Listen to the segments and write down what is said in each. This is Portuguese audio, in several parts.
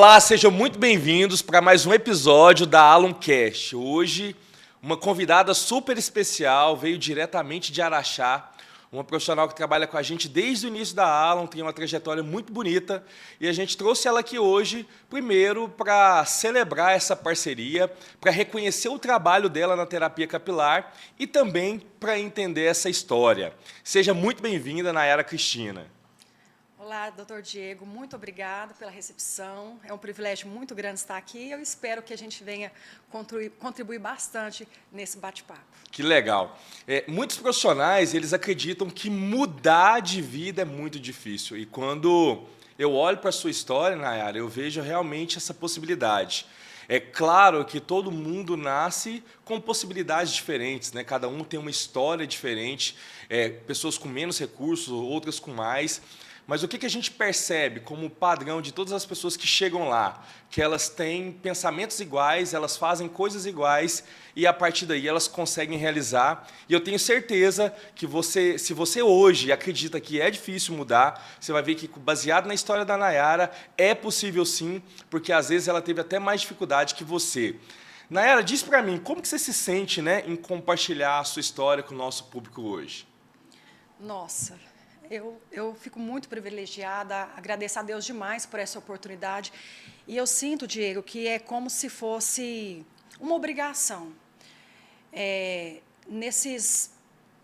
Olá, sejam muito bem-vindos para mais um episódio da AlumCast. Hoje, uma convidada super especial, veio diretamente de Araxá, uma profissional que trabalha com a gente desde o início da Alum, tem uma trajetória muito bonita, e a gente trouxe ela aqui hoje, primeiro, para celebrar essa parceria, para reconhecer o trabalho dela na terapia capilar e também para entender essa história. Seja muito bem-vinda, Nayara Cristina. Olá, doutor Diego, muito obrigado pela recepção. É um privilégio muito grande estar aqui e eu espero que a gente venha contribuir bastante nesse bate-papo. Que legal. Muitos profissionais, eles acreditam que mudar de vida é muito difícil. E quando eu olho para a sua história, Nayara, eu vejo realmente essa possibilidade. É claro que todo mundo nasce com possibilidades diferentes, né? Cada um tem uma história diferente, pessoas com menos recursos, outras com mais. Mas o que a gente percebe como padrão de todas as pessoas que chegam lá? Que elas têm pensamentos iguais, elas fazem coisas iguais e, a partir daí, elas conseguem realizar. E eu tenho certeza que se você hoje acredita que é difícil mudar, você vai ver que, baseado na história da Nayara, é possível sim, porque às vezes ela teve até mais dificuldade que você. Nayara, diz para mim, como que você se sente, né, em compartilhar a sua história com o nosso público hoje? Nossa, eu fico muito privilegiada, agradeço a Deus demais por essa oportunidade. E eu sinto, Diego, que é como se fosse uma obrigação. Nesses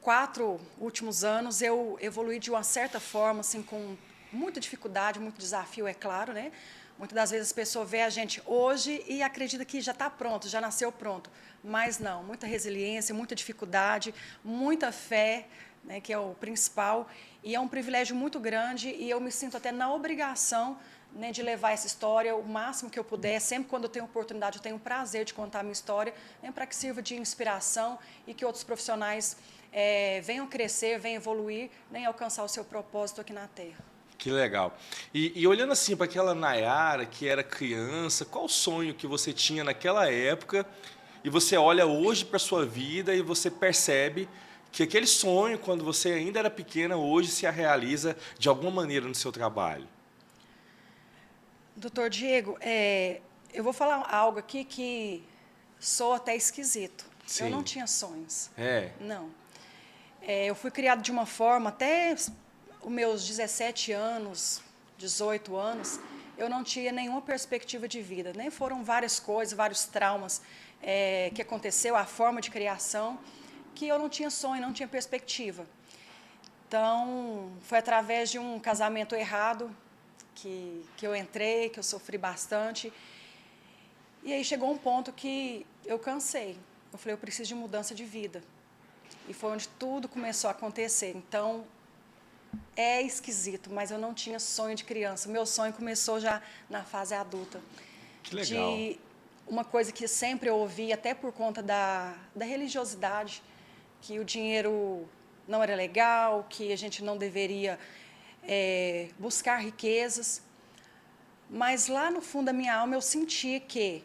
4 últimos anos, eu evoluí de uma certa forma, assim, com muita dificuldade, muito desafio, é claro, né? Muitas das vezes a pessoa vê a gente hoje e acredita que já está pronto, já nasceu pronto. Mas não, muita resiliência, muita dificuldade, muita fé, né, que é o principal, e é um privilégio muito grande e eu me sinto até na obrigação, né, de levar essa história o máximo que eu puder. Sempre quando eu tenho oportunidade, eu tenho o prazer de contar a minha história, né, para que sirva de inspiração e que outros profissionais venham crescer, venham evoluir, né, e alcançar o seu propósito aqui na Terra. Que legal. E olhando assim para aquela Nayara que era criança, qual o sonho que você tinha naquela época e você olha hoje para a sua vida e você percebe que aquele sonho, quando você ainda era pequena, hoje se realiza de alguma maneira no seu trabalho? Doutor Diego, eu vou falar algo aqui que soa até esquisito. Sim. Eu não tinha sonhos. É. Não. Eu fui criada de uma forma, até os meus 17 anos, 18 anos, eu não tinha nenhuma perspectiva de vida. Nem foram várias coisas, vários traumas que aconteceu, a forma de criação, que eu não tinha sonho, não tinha perspectiva. Então, foi através de um casamento errado que eu entrei, que eu sofri bastante. E aí chegou um ponto que eu cansei. Eu falei, eu preciso de mudança de vida. E foi onde tudo começou a acontecer. Então, é esquisito, mas eu não tinha sonho de criança. Meu sonho começou já na fase adulta. Que legal. De uma coisa que sempre eu ouvi, até por conta da religiosidade, que o dinheiro não era legal, que a gente não deveria buscar riquezas. Mas lá no fundo da minha alma eu sentia que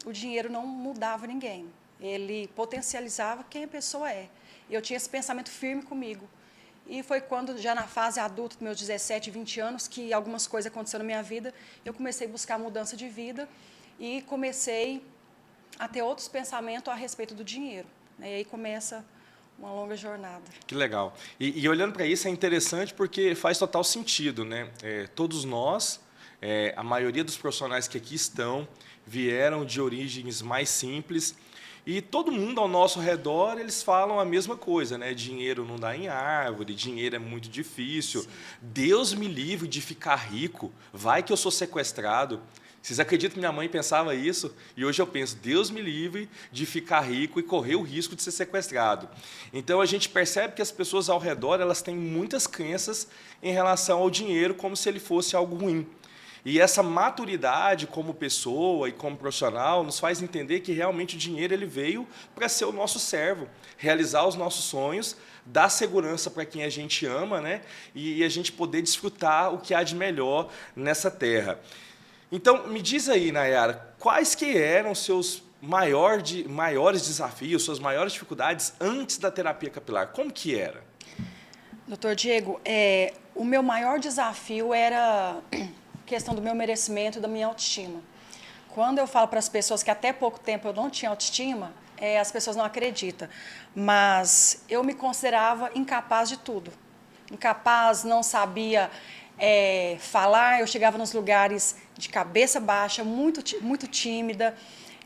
o dinheiro não mudava ninguém. Ele potencializava quem a pessoa é. Eu tinha esse pensamento firme comigo. E foi quando, já na fase adulta, meus 17, 20 anos, que algumas coisas aconteceram na minha vida, eu comecei a buscar mudança de vida e comecei a ter outros pensamentos a respeito do dinheiro. E aí começa uma longa jornada. Que legal. E olhando para isso é interessante porque faz total sentido, né? Todos nós, a maioria dos profissionais que aqui estão, vieram de origens mais simples e todo mundo ao nosso redor, eles falam a mesma coisa, né? Dinheiro não dá em árvore, dinheiro é muito difícil. Sim. Deus me livre de ficar rico, vai que eu sou sequestrado. Vocês acreditam que minha mãe pensava isso? E hoje eu penso, Deus me livre de ficar rico e correr o risco de ser sequestrado. Então a gente percebe que as pessoas ao redor, elas têm muitas crenças em relação ao dinheiro como se ele fosse algo ruim. E essa maturidade como pessoa e como profissional nos faz entender que realmente o dinheiro ele veio para ser o nosso servo, realizar os nossos sonhos, dar segurança para quem a gente ama, né? E a gente poder desfrutar o que há de melhor nessa terra. Então, me diz aí, Nayara, quais que eram os seus maiores desafios, suas maiores dificuldades antes da terapia capilar? Como que era? Doutor Diego, o meu maior desafio era questão do meu merecimento e da minha autoestima. Quando eu falo para as pessoas que até pouco tempo eu não tinha autoestima, as pessoas não acreditam. Mas eu me considerava incapaz de tudo. Incapaz, não sabia falar, eu chegava nos lugares de cabeça baixa, muito tímida.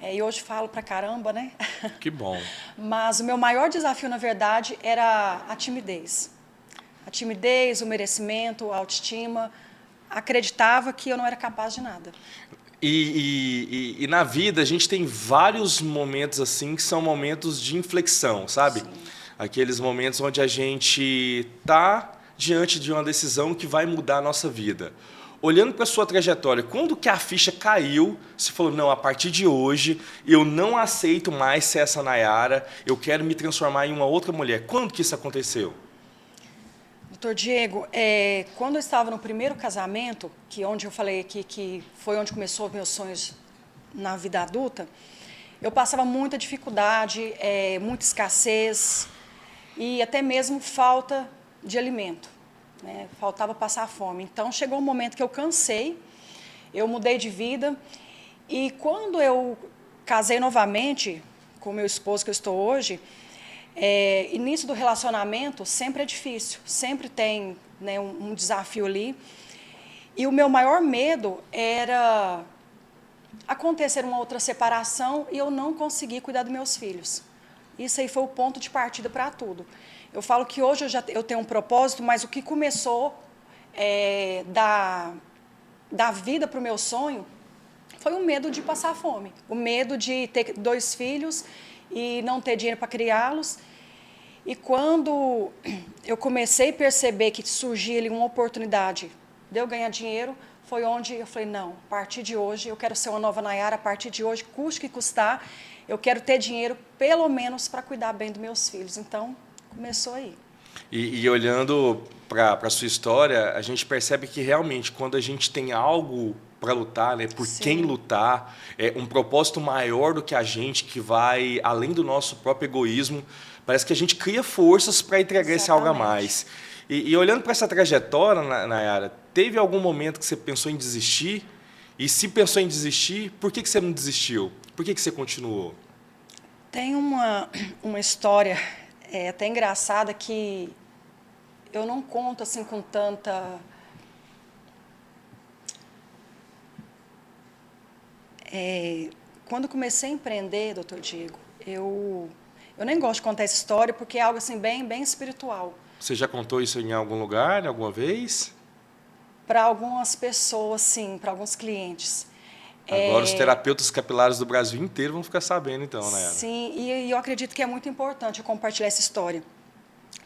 E hoje falo pra caramba, né? Que bom. Mas o meu maior desafio, na verdade, era a timidez. A timidez, o merecimento, a autoestima. Acreditava que eu não era capaz de nada. E na vida a gente tem vários momentos assim que são momentos de inflexão, sabe? Sim. Aqueles momentos onde a gente tá diante de uma decisão que vai mudar a nossa vida. Olhando para a sua trajetória, quando que a ficha caiu, você falou, não, a partir de hoje eu não aceito mais ser essa Nayara, eu quero me transformar em uma outra mulher. Quando que isso aconteceu? Doutor Diego, quando eu estava no primeiro casamento, onde eu falei aqui que foi onde começou meus sonhos na vida adulta, eu passava muita dificuldade, muita escassez e até mesmo falta de alimento. Né? Faltava passar fome. Então, chegou um momento que eu cansei, eu mudei de vida e quando eu casei novamente com o meu esposo que eu estou hoje, início do relacionamento sempre é difícil, sempre tem, né, um desafio ali. E o meu maior medo era acontecer uma outra separação e eu não conseguir cuidar dos meus filhos. Isso aí foi o ponto de partida para tudo. Eu falo que hoje eu tenho um propósito, mas o que começou da vida para o meu sonho foi o medo de passar fome, o medo de ter 2 filhos e não ter dinheiro para criá-los. E quando eu comecei a perceber que surgia ali uma oportunidade de eu ganhar dinheiro, foi onde eu falei, não, a partir de hoje eu quero ser uma nova Nayara, a partir de hoje, custe o que custar, eu quero ter dinheiro pelo menos para cuidar bem dos meus filhos. Então, começou aí. E olhando para a sua história, a gente percebe que realmente quando a gente tem algo para lutar, né, por Sim. quem lutar, um propósito maior do que a gente, que vai além do nosso próprio egoísmo, parece que a gente cria forças para entregar esse algo a mais. E olhando para essa trajetória, Nayara, teve algum momento que você pensou em desistir? E se pensou em desistir, por que você não desistiu? Por que você continuou? Tem uma história até engraçada que eu não conto assim com tanta... quando comecei a empreender, doutor Diego, eu nem gosto de contar essa história porque é algo assim bem espiritual. Você já contou isso em algum lugar, alguma vez? Para algumas pessoas, sim, para alguns clientes. Agora os terapeutas capilares do Brasil inteiro vão ficar sabendo, então, Nayara. Sim, e eu acredito que é muito importante eu compartilhar essa história.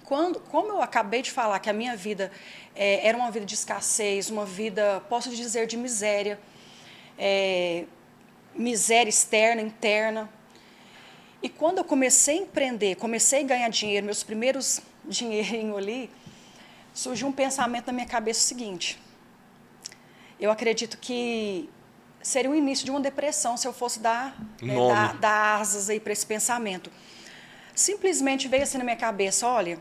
Como eu acabei de falar que a minha vida era uma vida de escassez, uma vida, posso dizer, de miséria, miséria externa, interna. E quando eu comecei a empreender, comecei a ganhar dinheiro, meus primeiros dinheirinhos ali, surgiu um pensamento na minha cabeça seguinte. Eu acredito que seria o início de uma depressão se eu fosse dar asas aí para esse pensamento. Simplesmente veio assim na minha cabeça, olha,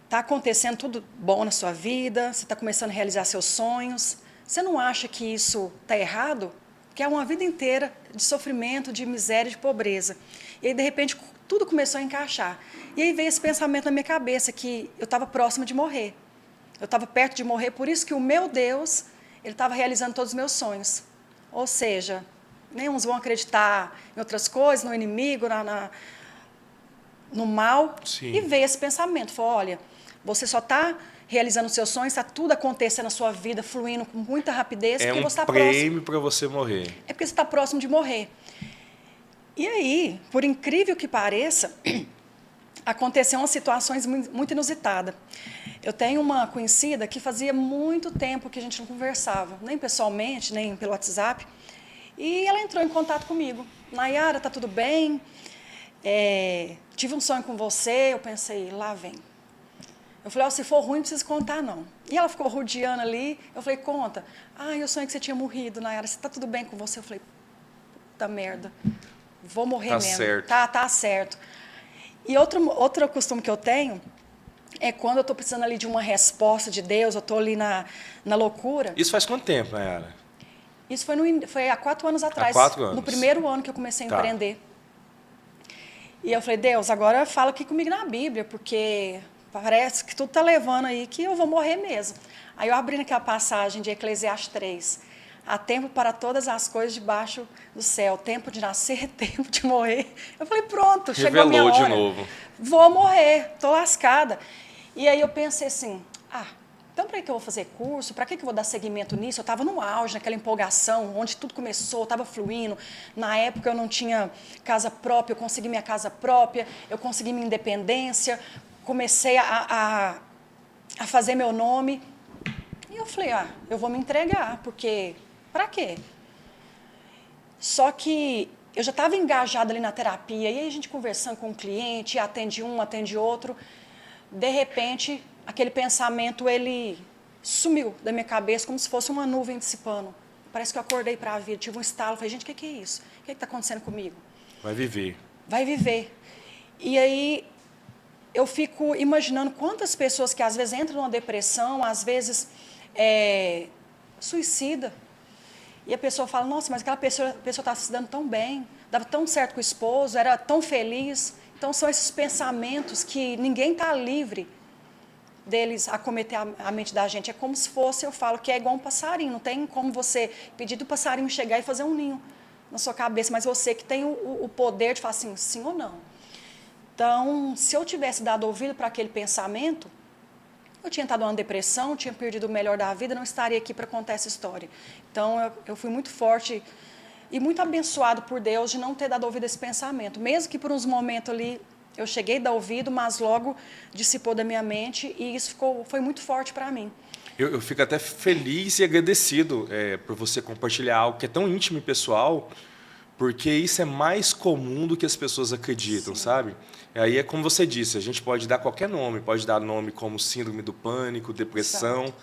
está acontecendo tudo bom na sua vida, você está começando a realizar seus sonhos, você não acha que isso está errado? Que é uma vida inteira de sofrimento, de miséria, de pobreza. E aí, de repente, tudo começou a encaixar. E aí veio esse pensamento na minha cabeça, que eu estava próxima de morrer. Eu estava perto de morrer, por isso que o meu Deus, ele estava realizando todos os meus sonhos. Ou seja, nem uns vão acreditar em outras coisas, no inimigo, no mal. Sim. E veio esse pensamento, falou, olha, você só está realizando seus sonhos, está tudo acontecendo na sua vida, fluindo com muita rapidez, porque você está próximo. É um prêmio para você morrer. É porque você está próximo de morrer. E aí, por incrível que pareça, aconteceu umas situações muito inusitadas. Eu tenho uma conhecida que fazia muito tempo que a gente não conversava, nem pessoalmente, nem pelo WhatsApp, e ela entrou em contato comigo. Nayara, está tudo bem? Tive um sonho com você. Eu pensei, lá vem. Eu falei, se for ruim, não precisa contar, não. E ela ficou rodeando ali. Eu falei, conta. Eu sonhei que você tinha morrido, Nayara. Está tudo bem com você? Eu falei, puta merda. Vou morrer mesmo. Certo. Tá certo. E outro costume que eu tenho É quando eu estou precisando ali de uma resposta de Deus, eu estou ali na loucura. Isso faz quanto tempo, Nayara? Isso foi há 4 anos Há atrás, 4 anos. no primeiro ano que eu comecei a Tá. empreender. E eu falei, Deus, agora fala aqui comigo na Bíblia, porque parece que tudo está levando aí que eu vou morrer mesmo. Aí eu abri naquela passagem de Eclesiastes 3. Há tempo para todas as coisas debaixo do céu. Tempo de nascer, tempo de morrer. Eu falei, pronto, chegou a minha hora. Revelou de novo. Vou morrer, estou lascada. E aí eu pensei assim, então para que eu vou fazer curso? Para que eu vou dar seguimento nisso? Eu estava no auge, naquela empolgação, onde tudo começou, estava fluindo. Na época eu não tinha casa própria, eu consegui minha casa própria, eu consegui minha independência, comecei a fazer meu nome. E eu falei, eu vou me entregar, porque para quê? Só que eu já estava engajada ali na terapia, e aí a gente conversando com o cliente, atende um, atende outro. De repente, aquele pensamento, ele sumiu da minha cabeça como se fosse uma nuvem dissipando. Parece que eu acordei para a vida, tive um estalo, falei, gente, o que é isso? O que está acontecendo comigo? Vai viver. Vai viver. E aí, eu fico imaginando quantas pessoas que às vezes entram numa depressão, às vezes suicida. E a pessoa fala, nossa, mas aquela pessoa está se dando tão bem, dava tão certo com o esposo, era tão feliz. Então, são esses pensamentos que ninguém está livre deles acometer a mente da gente. É como se fosse, eu falo, que é igual um passarinho. Não tem como você pedir do passarinho chegar e fazer um ninho na sua cabeça, mas você que tem o poder de falar assim, sim ou não. Então, se eu tivesse dado ouvido para aquele pensamento, eu tinha estado numa depressão, tinha perdido o melhor da vida, não estaria aqui para contar essa história. Então, eu fui muito forte e muito abençoado por Deus de não ter dado ouvido a esse pensamento. Mesmo que por uns momentos ali eu cheguei a dar ouvido, mas logo dissipou da minha mente e isso foi muito forte para mim. Eu fico até feliz e agradecido por você compartilhar algo que é tão íntimo e pessoal, porque isso é mais comum do que as pessoas acreditam, Sim. sabe? Aí é como você disse, a gente pode dar qualquer nome, pode dar nome como síndrome do pânico, depressão, Exato.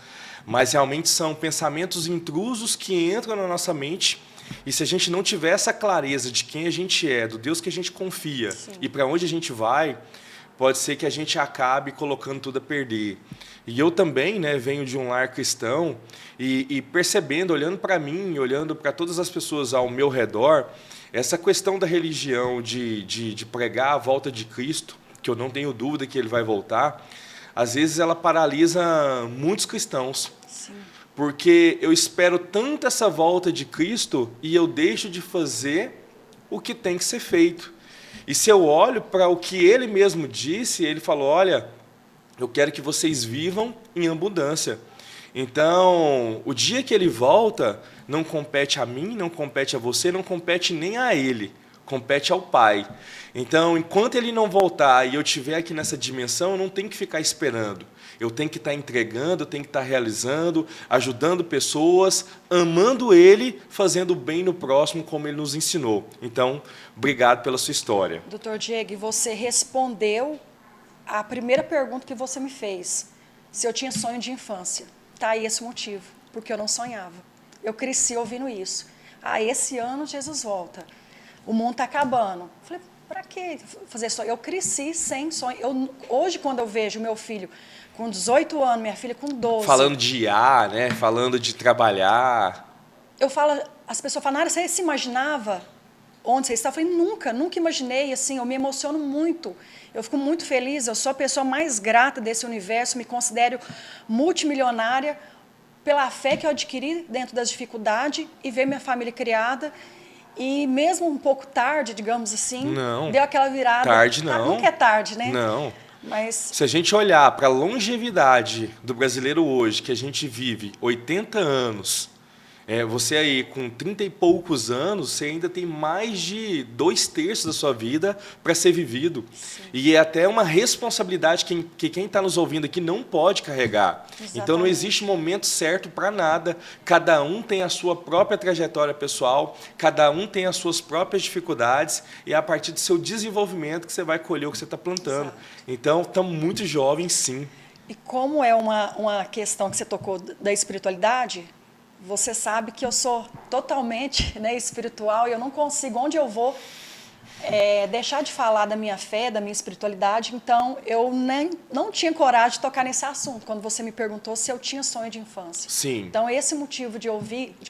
mas realmente são pensamentos intrusos que entram na nossa mente e se a gente não tiver essa clareza de quem a gente é, do Deus que a gente confia Sim. e para onde a gente vai, pode ser que a gente acabe colocando tudo a perder. E eu também venho de um lar cristão e percebendo, olhando para mim, olhando para todas as pessoas ao meu redor, essa questão da religião, de pregar a volta de Cristo, que eu não tenho dúvida que ele vai voltar, às vezes ela paralisa muitos cristãos. Sim. Porque eu espero tanto essa volta de Cristo e eu deixo de fazer o que tem que ser feito. E se eu olho para o que ele mesmo disse, ele falou, olha, eu quero que vocês vivam em abundância. Então, o dia que ele volta, não compete a mim, não compete a você, não compete nem a ele, compete ao Pai. Então, enquanto ele não voltar e eu estiver aqui nessa dimensão, eu não tenho que ficar esperando. Eu tenho que estar entregando, eu tenho que estar realizando, ajudando pessoas, amando ele, fazendo bem no próximo, como ele nos ensinou. Então, obrigado pela sua história. Doutor Diego, você respondeu a primeira pergunta que você me fez. Se eu tinha sonho de infância. Está aí esse motivo, porque eu não sonhava. Eu cresci ouvindo isso. Esse ano Jesus volta. O mundo está acabando. Falei, para que fazer sonho? Eu cresci sem sonho. Hoje, quando eu vejo meu filho com 18 anos, minha filha com 12. Falando de IA, falando de trabalhar. Eu falo, as pessoas falam, Nara, você se imaginava onde você está? Eu falei, nunca imaginei, assim, eu me emociono muito. Eu fico muito feliz, eu sou a pessoa mais grata desse universo, me considero multimilionária pela fé que eu adquiri dentro das dificuldades e ver minha família criada. E mesmo um pouco tarde, digamos assim, Não, deu aquela virada. tarde não. Nunca é tarde, né? Não. Mas Se a gente olhar para a longevidade do brasileiro hoje, que a gente vive 80 anos, você aí com 30 e poucos anos, você ainda tem mais de 2/3 da sua vida para ser vivido. Sim. E é até uma responsabilidade que quem está nos ouvindo aqui não pode carregar. Exatamente. Então não existe momento certo para nada. Cada um tem a sua própria trajetória pessoal, cada um tem as suas próprias dificuldades e é a partir do seu desenvolvimento que você vai colher o que você está plantando. Exato. Então, estamos muito jovens, sim. E como é uma questão que você tocou da espiritualidade, você sabe que eu sou totalmente espiritual e eu não consigo, onde eu vou, deixar de falar da minha fé, da minha espiritualidade. Então, eu não tinha coragem de tocar nesse assunto, quando você me perguntou se eu tinha sonho de infância. Sim. Então, esse motivo de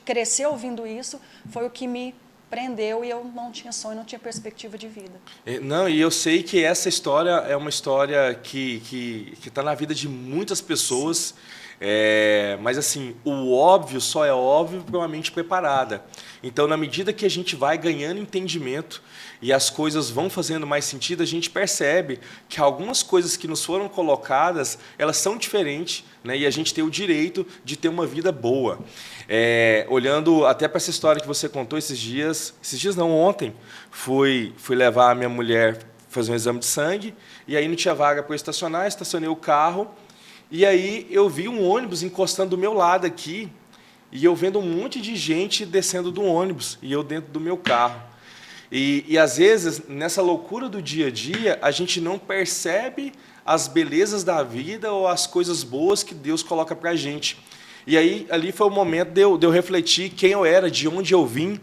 crescer ouvindo isso, foi o que me prendeu e eu não tinha sonho, não tinha perspectiva de vida. Não, e eu sei que essa história é uma história que está na vida de muitas pessoas, mas assim, o óbvio só é óbvio para uma mente preparada. Então, na medida que a gente vai ganhando entendimento e as coisas vão fazendo mais sentido, a gente percebe que algumas coisas que nos foram colocadas, elas são diferentes, né? E a gente tem o direito de ter uma vida boa. Olhando até para essa história que você contou esses dias não, ontem, fui levar a minha mulher fazer um exame de sangue, e aí não tinha vaga para eu estacionar, estacionei o carro, e aí eu vi um ônibus encostando do meu lado aqui, e eu vendo um monte de gente descendo do ônibus, e eu dentro do meu carro. E às vezes, nessa loucura do dia a dia, a gente não percebe as belezas da vida ou as coisas boas que Deus coloca para a gente. E aí, ali foi o momento de eu refletir quem eu era, de onde eu vim.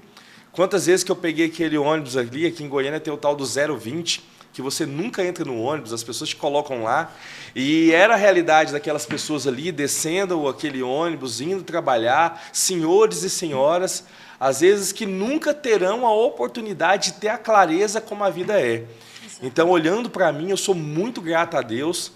Quantas vezes que eu peguei aquele ônibus ali, aqui em Goiânia tem o tal do 020, que você nunca entra no ônibus, as pessoas te colocam lá. E era a realidade daquelas pessoas ali, descendo aquele ônibus, indo trabalhar, senhores e senhoras, às vezes que nunca terão a oportunidade de ter a clareza como a vida é. Então, olhando para mim, eu sou muito grato a Deus,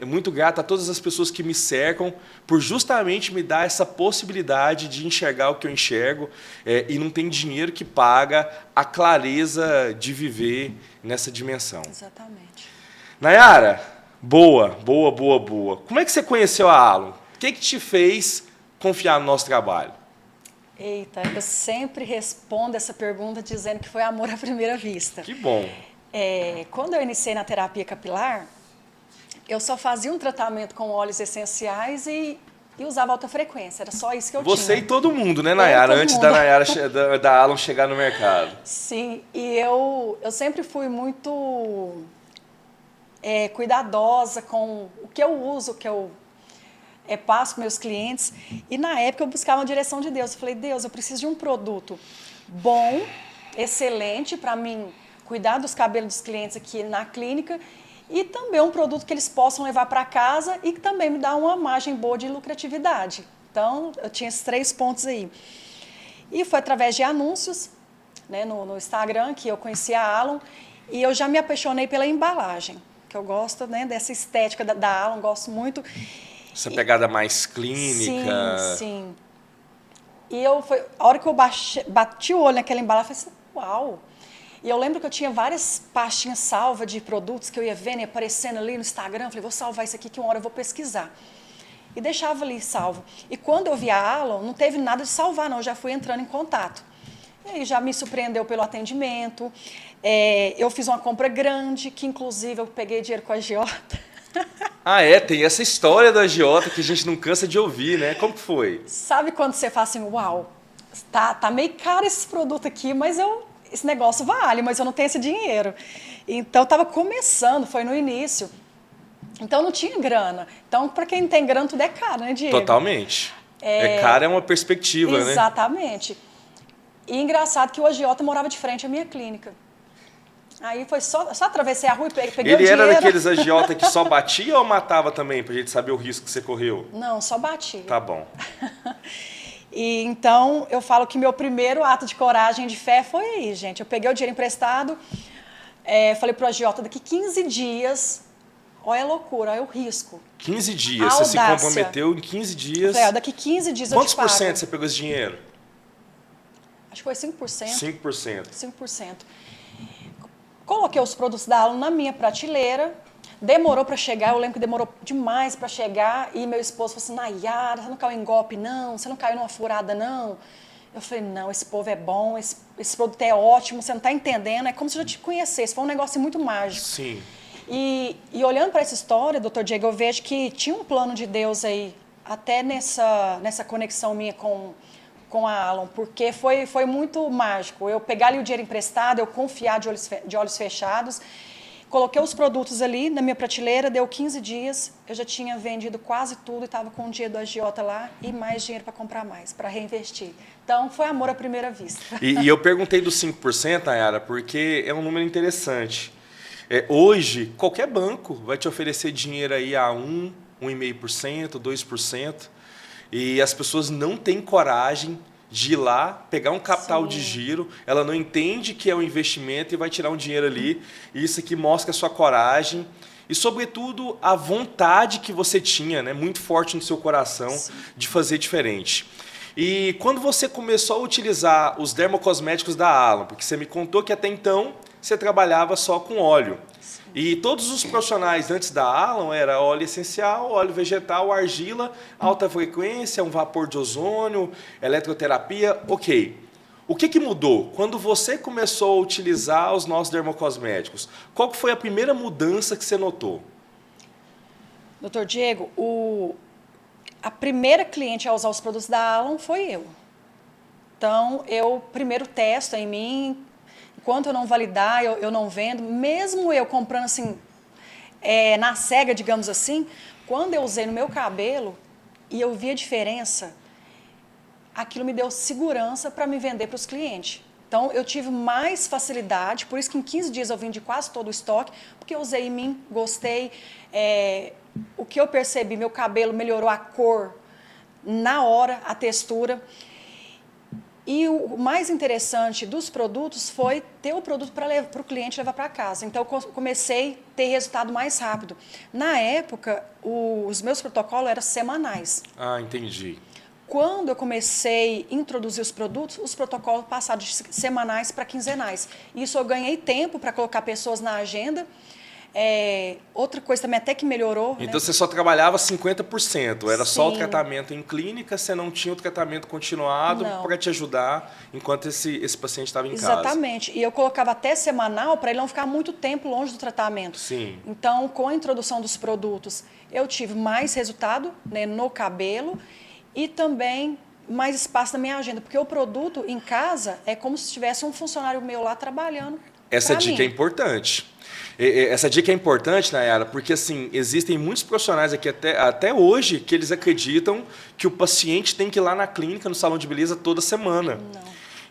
muito grato a todas as pessoas que me cercam, por justamente me dar essa possibilidade de enxergar o que eu enxergo, e não tem dinheiro que paga a clareza de viver nessa dimensão. Exatamente. Nayara, boa. Como é que você conheceu a Alon? O que te fez confiar no nosso trabalho? Eita, eu sempre respondo essa pergunta dizendo que foi amor à primeira vista. Que bom. Quando eu iniciei na terapia capilar, eu só fazia um tratamento com óleos essenciais e usava alta frequência. Era só isso que eu tinha. Você e todo mundo, né, Nayara? Antes da Nayara, da Alon chegar no mercado. Sim, e eu sempre fui muito cuidadosa com o que eu uso, o que eu passo para meus clientes. E na época eu buscava uma direção de Deus. Eu falei, Deus, eu preciso de um produto bom, excelente, para mim cuidar dos cabelos dos clientes aqui na clínica, e também um produto que eles possam levar para casa e que também me dá uma margem boa de lucratividade. Então, eu tinha esses 3 pontos aí. E foi através de anúncios, né, no Instagram, que eu conheci a Alon, e eu já me apaixonei pela embalagem, que eu gosto, né, dessa estética da Alon, gosto muito. Essa pegada mais clínica. Sim. E a hora que eu bati o olho naquela embalagem, eu falei assim, uau! E eu lembro que eu tinha várias pastinhas salvas de produtos que eu ia vendo e aparecendo ali no Instagram. Eu falei, vou salvar isso aqui que uma hora eu vou pesquisar. E deixava ali salvo. E quando eu vi a Alon, não teve nada de salvar, não. Eu já fui entrando em contato. E aí já me surpreendeu pelo atendimento. Eu fiz uma compra grande, que inclusive eu peguei dinheiro com a agiota. Tem essa história da agiota que a gente não cansa de ouvir, né? Como que foi? Sabe quando você fala assim, uau, tá meio caro esse produto aqui, mas esse negócio vale, mas eu não tenho esse dinheiro. Então, estava começando, foi no início. Então, não tinha grana. Então, para quem não tem grana, tudo é caro, né, Diego? Totalmente. Caro é uma perspectiva, né? Exatamente. E engraçado que o agiota morava de frente à minha clínica. Aí foi só atravessei a rua e peguei o dinheiro. Ele era daqueles agiota que só batia ou matava também, pra gente saber o risco que você correu? Não, só batia. Tá bom. E então, eu falo que meu primeiro ato de coragem, de fé, foi aí, gente. Eu peguei o dinheiro emprestado, falei pro agiota, daqui 15 dias, olha a loucura, olha o risco. 15 dias, você se comprometeu em 15 dias. Eu falei, daqui 15 dias Quantos eu te pago. Quantos por cento você pegou esse dinheiro? Acho que foi 5%. 5%. 5%. Coloquei os produtos da Alon na minha prateleira, demorou para chegar, eu lembro que demorou demais para chegar, e meu esposo falou assim, Nayara, você não caiu em golpe não, você não caiu numa furada não. Eu falei, não, esse povo é bom, esse produto é ótimo, você não está entendendo, é como se eu já te conhecesse, foi um negócio muito mágico. Sim. E olhando para essa história, doutor Diego, eu vejo que tinha um plano de Deus aí, até nessa conexão minha com a Alon, porque foi muito mágico. Eu pegar ali o dinheiro emprestado, eu confiar de olhos fechados. Coloquei os produtos ali na minha prateleira, deu 15 dias, eu já tinha vendido quase tudo e estava com o dinheiro do agiota lá e mais dinheiro para comprar mais, para reinvestir. Então, foi amor à primeira vista. E eu perguntei dos 5%, Nayara, porque é um número interessante. Hoje, qualquer banco vai te oferecer dinheiro aí a 1,5%, 2%, e as pessoas não têm coragem de ir lá, pegar um capital de giro, ela não entende que é um investimento e vai tirar um dinheiro ali. E isso aqui mostra a sua coragem e, sobretudo, a vontade que você tinha, né, muito forte no seu coração, de fazer diferente. E quando você começou a utilizar os dermocosméticos da Alan, porque você me contou que até então você trabalhava só com óleo. E todos os profissionais antes da Alan era óleo essencial, óleo vegetal, argila, alta frequência, um vapor de ozônio, eletroterapia, ok. O que mudou? Quando você começou a utilizar os nossos dermocosméticos, qual que foi a primeira mudança que você notou? Doutor Diego, a primeira cliente a usar os produtos da Alan foi eu. Então, eu primeiro testo em mim. Enquanto eu não validar, eu não vendo. Mesmo eu comprando assim, na cega, digamos assim, quando eu usei no meu cabelo e eu vi a diferença, aquilo me deu segurança para me vender para os clientes. Então, eu tive mais facilidade, por isso que em 15 dias eu vendi quase todo o estoque, porque eu usei em mim, gostei. O que eu percebi, meu cabelo melhorou a cor na hora, a textura. E o mais interessante dos produtos foi ter o produto para o cliente levar para casa. Então, eu comecei a ter resultado mais rápido. Na época, os meus protocolos eram semanais. Ah, entendi. Quando eu comecei a introduzir os produtos, os protocolos passaram de semanais para quinzenais. Isso eu ganhei tempo para colocar pessoas na agenda. Outra coisa também até que melhorou. Então, né? você só trabalhava 50%, era só o Sim. tratamento em clínica, você não tinha o tratamento continuado para te ajudar enquanto esse paciente estava em casa. Exatamente. E eu colocava até semanal para ele não ficar muito tempo longe do tratamento. Sim. Então, com a introdução dos produtos, eu tive mais resultado, né, no cabelo e também mais espaço na minha agenda, porque o produto em casa é como se tivesse um funcionário meu lá trabalhando. Essa dica é importante. Essa dica é importante, Nayara, porque assim, existem muitos profissionais aqui até hoje que eles acreditam que o paciente tem que ir lá na clínica, no salão de beleza, toda semana. Não.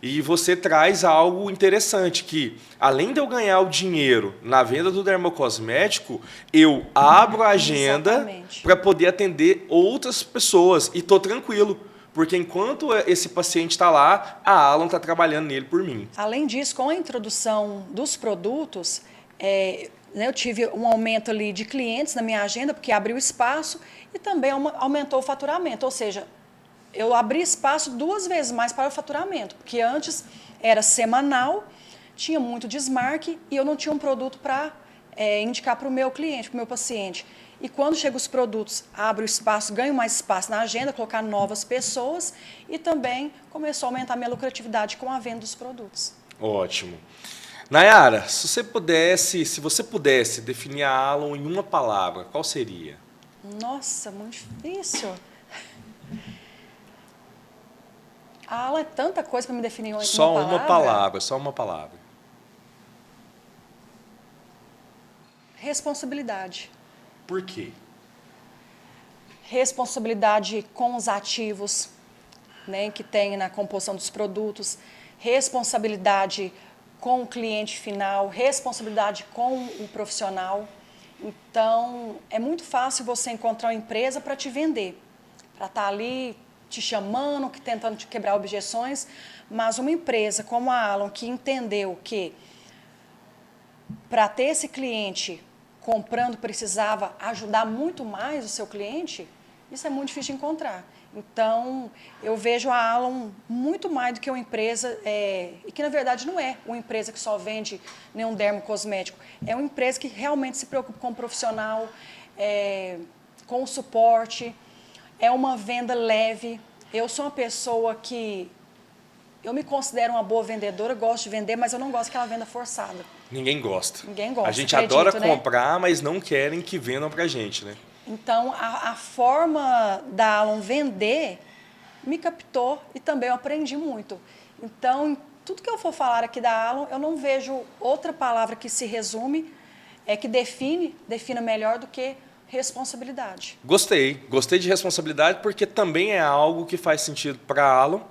E você traz algo interessante, que além de eu ganhar o dinheiro na venda do dermocosmético, eu abro a agenda para poder atender outras pessoas e estou tranquilo. Porque enquanto esse paciente está lá, a Alan está trabalhando nele por mim. Além disso, com a introdução dos produtos, eu tive um aumento ali de clientes na minha agenda, porque abriu espaço e também aumentou o faturamento. Ou seja, eu abri espaço 2 vezes mais para o faturamento, porque antes era semanal, tinha muito desmarque e eu não tinha um produto para indicar para o meu cliente, para o meu paciente. E quando chegam os produtos, abro espaço, ganho mais espaço na agenda, colocar novas pessoas e também começou a aumentar a minha lucratividade com a venda dos produtos. Ótimo. Nayara, se você pudesse definir a Alan em uma palavra, qual seria? Nossa, muito difícil. A Alan é tanta coisa para me definir em uma palavra. Só uma palavra. Responsabilidade. Por quê? Responsabilidade com os ativos, né, que tem na composição dos produtos, responsabilidade com o cliente final, responsabilidade com o profissional. Então, é muito fácil você encontrar uma empresa para te vender, para estar ali te chamando, tentando te quebrar objeções, mas uma empresa como a Alan, que entendeu que para ter esse cliente comprando precisava ajudar muito mais o seu cliente, isso é muito difícil de encontrar. Então, eu vejo a Alan muito mais do que uma empresa, e que na verdade não é uma empresa que só vende nenhum dermocosmético, é uma empresa que realmente se preocupa com o profissional, com o suporte, é uma venda leve. Eu sou uma pessoa que eu me considero uma boa vendedora, gosto de vender, mas eu não gosto daquela venda forçada. Ninguém gosta. Ninguém gosta. A gente adora comprar, mas não querem que vendam pra gente, né? Então, a forma da Alan vender me captou e também eu aprendi muito. Então, em tudo que eu for falar aqui da Alan, eu não vejo outra palavra que se resume é que defina melhor do que responsabilidade. Gostei de responsabilidade porque também é algo que faz sentido para a Alan.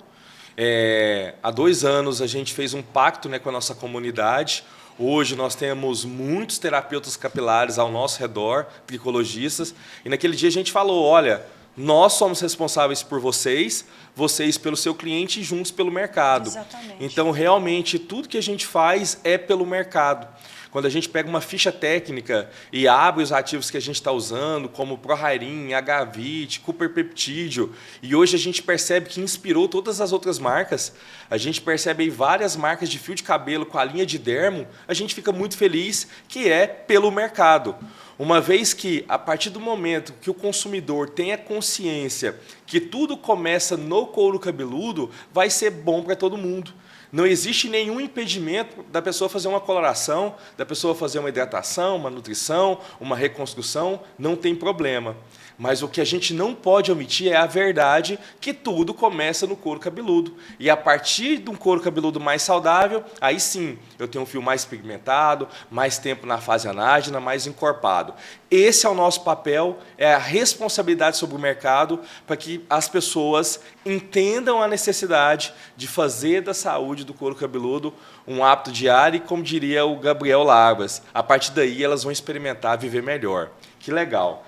Há 2 anos a gente fez um pacto, né, com a nossa comunidade. Hoje nós temos muitos terapeutas capilares ao nosso redor, tricologistas, e naquele dia a gente falou, olha, nós somos responsáveis por vocês, vocês pelo seu cliente e juntos pelo mercado. Exatamente. Então, realmente, tudo que a gente faz é pelo mercado. Quando a gente pega uma ficha técnica e abre os ativos que a gente está usando, como Prohairin, Agavit, Cooper Peptídeo, e hoje a gente percebe que inspirou todas as outras marcas, a gente percebe aí várias marcas de fio de cabelo com a linha de dermo, a gente fica muito feliz que é pelo mercado. Uma vez que, a partir do momento que o consumidor tenha consciência que tudo começa no couro cabeludo, vai ser bom para todo mundo. Não existe nenhum impedimento da pessoa fazer uma coloração, da pessoa fazer uma hidratação, uma nutrição, uma reconstrução, não tem problema. Mas o que a gente não pode omitir é a verdade que tudo começa no couro cabeludo. E a partir de um couro cabeludo mais saudável, aí sim, eu tenho um fio mais pigmentado, mais tempo na fase anágena, mais encorpado. Esse é o nosso papel, é a responsabilidade sobre o mercado para que as pessoas entendam a necessidade de fazer da saúde do couro cabeludo um hábito diário e, como diria o Gabriel Larvas, a partir daí elas vão experimentar viver melhor. Que legal.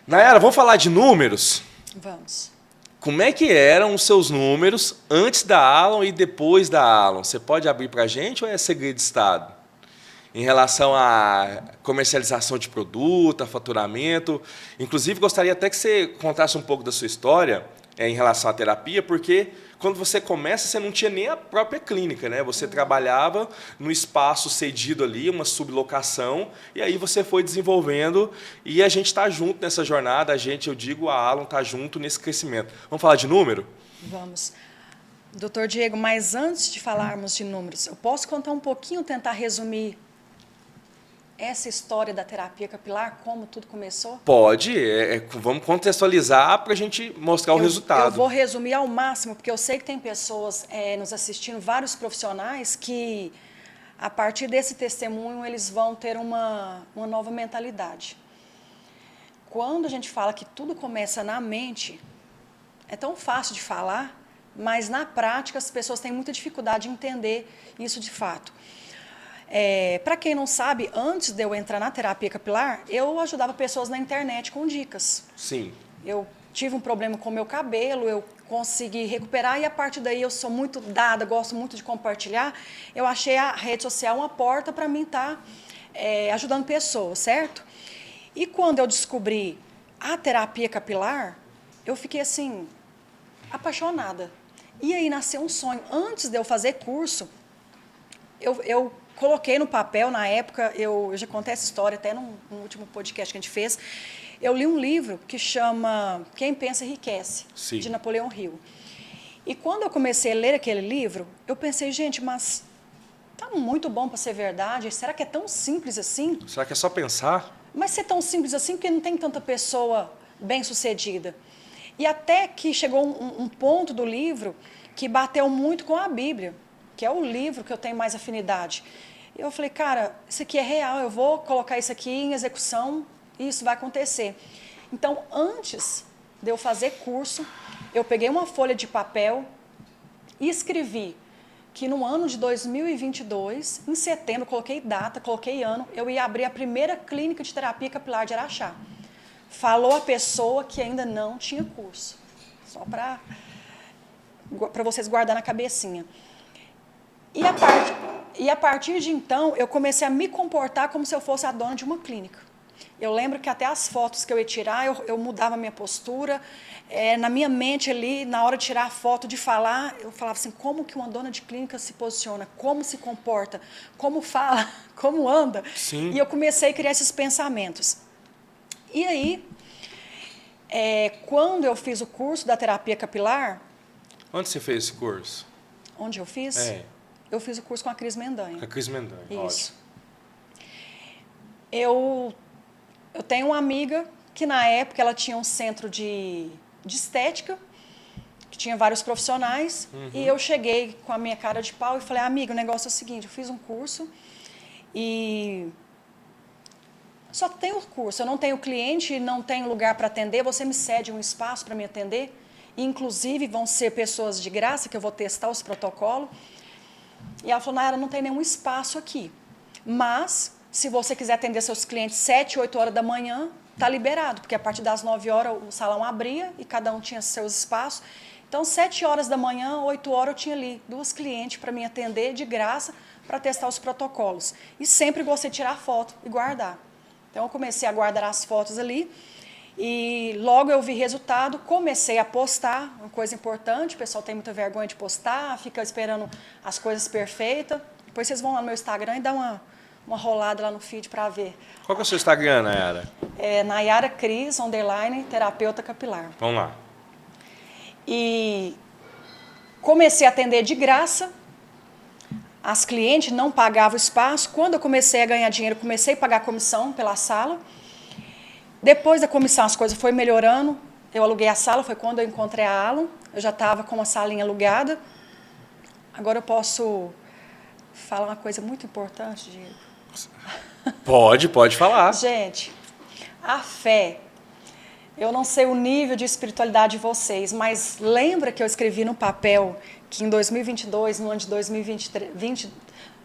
Nayara, vamos falar de números? Vamos. Como é que eram os seus números antes da Alan e depois da Alan? Você pode abrir para a gente ou é segredo de Estado? Em relação à comercialização de produto, a faturamento. Inclusive, gostaria até que você contasse um pouco da sua história em relação à terapia, porque quando você começa, você não tinha nem a própria clínica, né? Você trabalhava no espaço cedido ali, uma sublocação, e aí você foi desenvolvendo, e a gente está junto nessa jornada, eu digo, a Alan está junto nesse crescimento. Vamos falar de número? Vamos. Doutor Diego, mas antes de falarmos de números, eu posso contar um pouquinho, tentar resumir essa história da terapia capilar, como tudo começou? Pode, vamos contextualizar para a gente mostrar o resultado. Eu vou resumir ao máximo, porque eu sei que tem pessoas nos assistindo, vários profissionais, que a partir desse testemunho eles vão ter uma nova mentalidade. Quando a gente fala que tudo começa na mente, é tão fácil de falar, mas na prática as pessoas têm muita dificuldade de entender isso de fato. Para quem não sabe, antes de eu entrar na terapia capilar, eu ajudava pessoas na internet com dicas. Sim. Eu tive um problema com o meu cabelo, eu consegui recuperar e a partir daí eu sou muito dada, gosto muito de compartilhar. Eu achei a rede social uma porta para mim estar ajudando pessoas, certo? E quando eu descobri a terapia capilar, eu fiquei assim, apaixonada. E aí nasceu um sonho. Antes de eu fazer curso, eu coloquei no papel, na época, eu já contei essa história até no último podcast que a gente fez, eu li um livro que chama Quem Pensa Enriquece, Sim, de Napoleão Hill. E quando eu comecei a ler aquele livro, eu pensei, gente, mas tá muito bom para ser verdade, será que é tão simples assim? Será que é só pensar? Mas ser tão simples assim porque não tem tanta pessoa bem-sucedida. E até que chegou um ponto do livro que bateu muito com a Bíblia, que é o livro que eu tenho mais afinidade. E eu falei, cara, isso aqui é real, eu vou colocar isso aqui em execução e isso vai acontecer. Então, antes de eu fazer curso, eu peguei uma folha de papel e escrevi que no ano de 2022, em setembro, coloquei data, coloquei ano, eu ia abrir a primeira clínica de terapia capilar de Araxá. Falou a pessoa que ainda não tinha curso. Só para vocês guardar na cabecinha. E a partir de então, eu comecei a me comportar como se eu fosse a dona de uma clínica. Eu lembro que até as fotos que eu ia tirar, eu mudava a minha postura. Na minha mente ali, na hora de tirar a foto, de falar, eu falava assim, como que uma dona de clínica se posiciona, como se comporta, como fala, como anda. Sim. E eu comecei a criar esses pensamentos. E aí, quando eu fiz o curso da terapia capilar... Onde você fez esse curso? Onde eu fiz? Eu fiz o curso com a Cris Mendanha. Com a Cris Mendanha, isso. Eu tenho uma amiga que, na época, ela tinha um centro de estética, que tinha vários profissionais, e eu cheguei com a minha cara de pau e falei, amiga, o negócio é o seguinte, eu fiz um curso e Só tem o curso, eu não tenho cliente, não tenho lugar para atender, você me cede um espaço para me atender? Inclusive, vão ser pessoas de graça, que eu vou testar os protocolos. E ela falou, Nayara, não tem nenhum espaço aqui. Mas, se você quiser atender seus clientes 7, 8 horas da manhã, está liberado, porque a partir das 9 horas o salão abria e cada um tinha seus espaços. Então, 7 horas da manhã, 8 horas, eu tinha ali 2 clientes para me atender de graça para testar os protocolos. E sempre gostei de tirar foto e guardar. Então, eu comecei a guardar as fotos ali e logo eu vi resultado, comecei a postar, uma coisa importante, o pessoal tem muita vergonha de postar, fica esperando as coisas perfeitas. Depois vocês vão lá no meu Instagram e dá uma rolada lá no feed para ver. Qual que é o seu Instagram, Nayara? É Nayara Cris, _ terapeuta capilar. Vamos lá. E comecei a atender de graça, as clientes não pagavam espaço. Quando eu comecei a ganhar dinheiro, comecei a pagar comissão pela sala. Depois da comissão, as coisas foram melhorando. Eu aluguei a sala, foi quando eu encontrei a Alan. Eu já estava com uma salinha alugada. Agora eu posso falar uma coisa muito importante, Diego? Pode falar. Gente, a fé. Eu não sei o nível de espiritualidade de vocês, mas lembra que eu escrevi no papel que em 2022, no ano de 2020,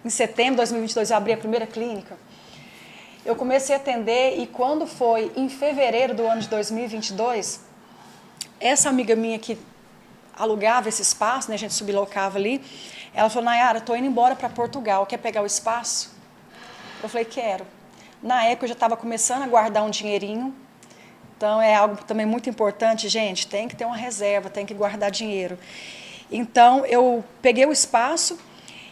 em setembro de 2022, eu abri a primeira clínica? Eu comecei a atender e quando foi em fevereiro do ano de 2022, essa amiga minha que alugava esse espaço, né, a gente sublocava ali, ela falou, Nayara, estou indo embora para Portugal, quer pegar o espaço? Eu falei, quero. Na época eu já estava começando a guardar um dinheirinho, então é algo também muito importante, gente, tem que ter uma reserva, tem que guardar dinheiro. Então eu peguei o espaço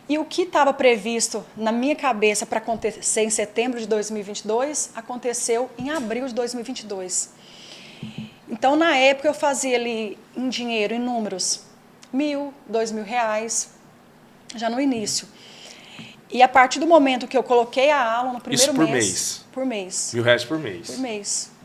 e o que estava previsto na minha cabeça para acontecer em setembro de 2022, aconteceu em abril de 2022. Então, na época, eu fazia ali em dinheiro, em números, R$1.000, R$2.000, já no início. E a partir do momento que eu coloquei a aula no primeiro mês... Por mês. R$1.000 por mês. Por mês.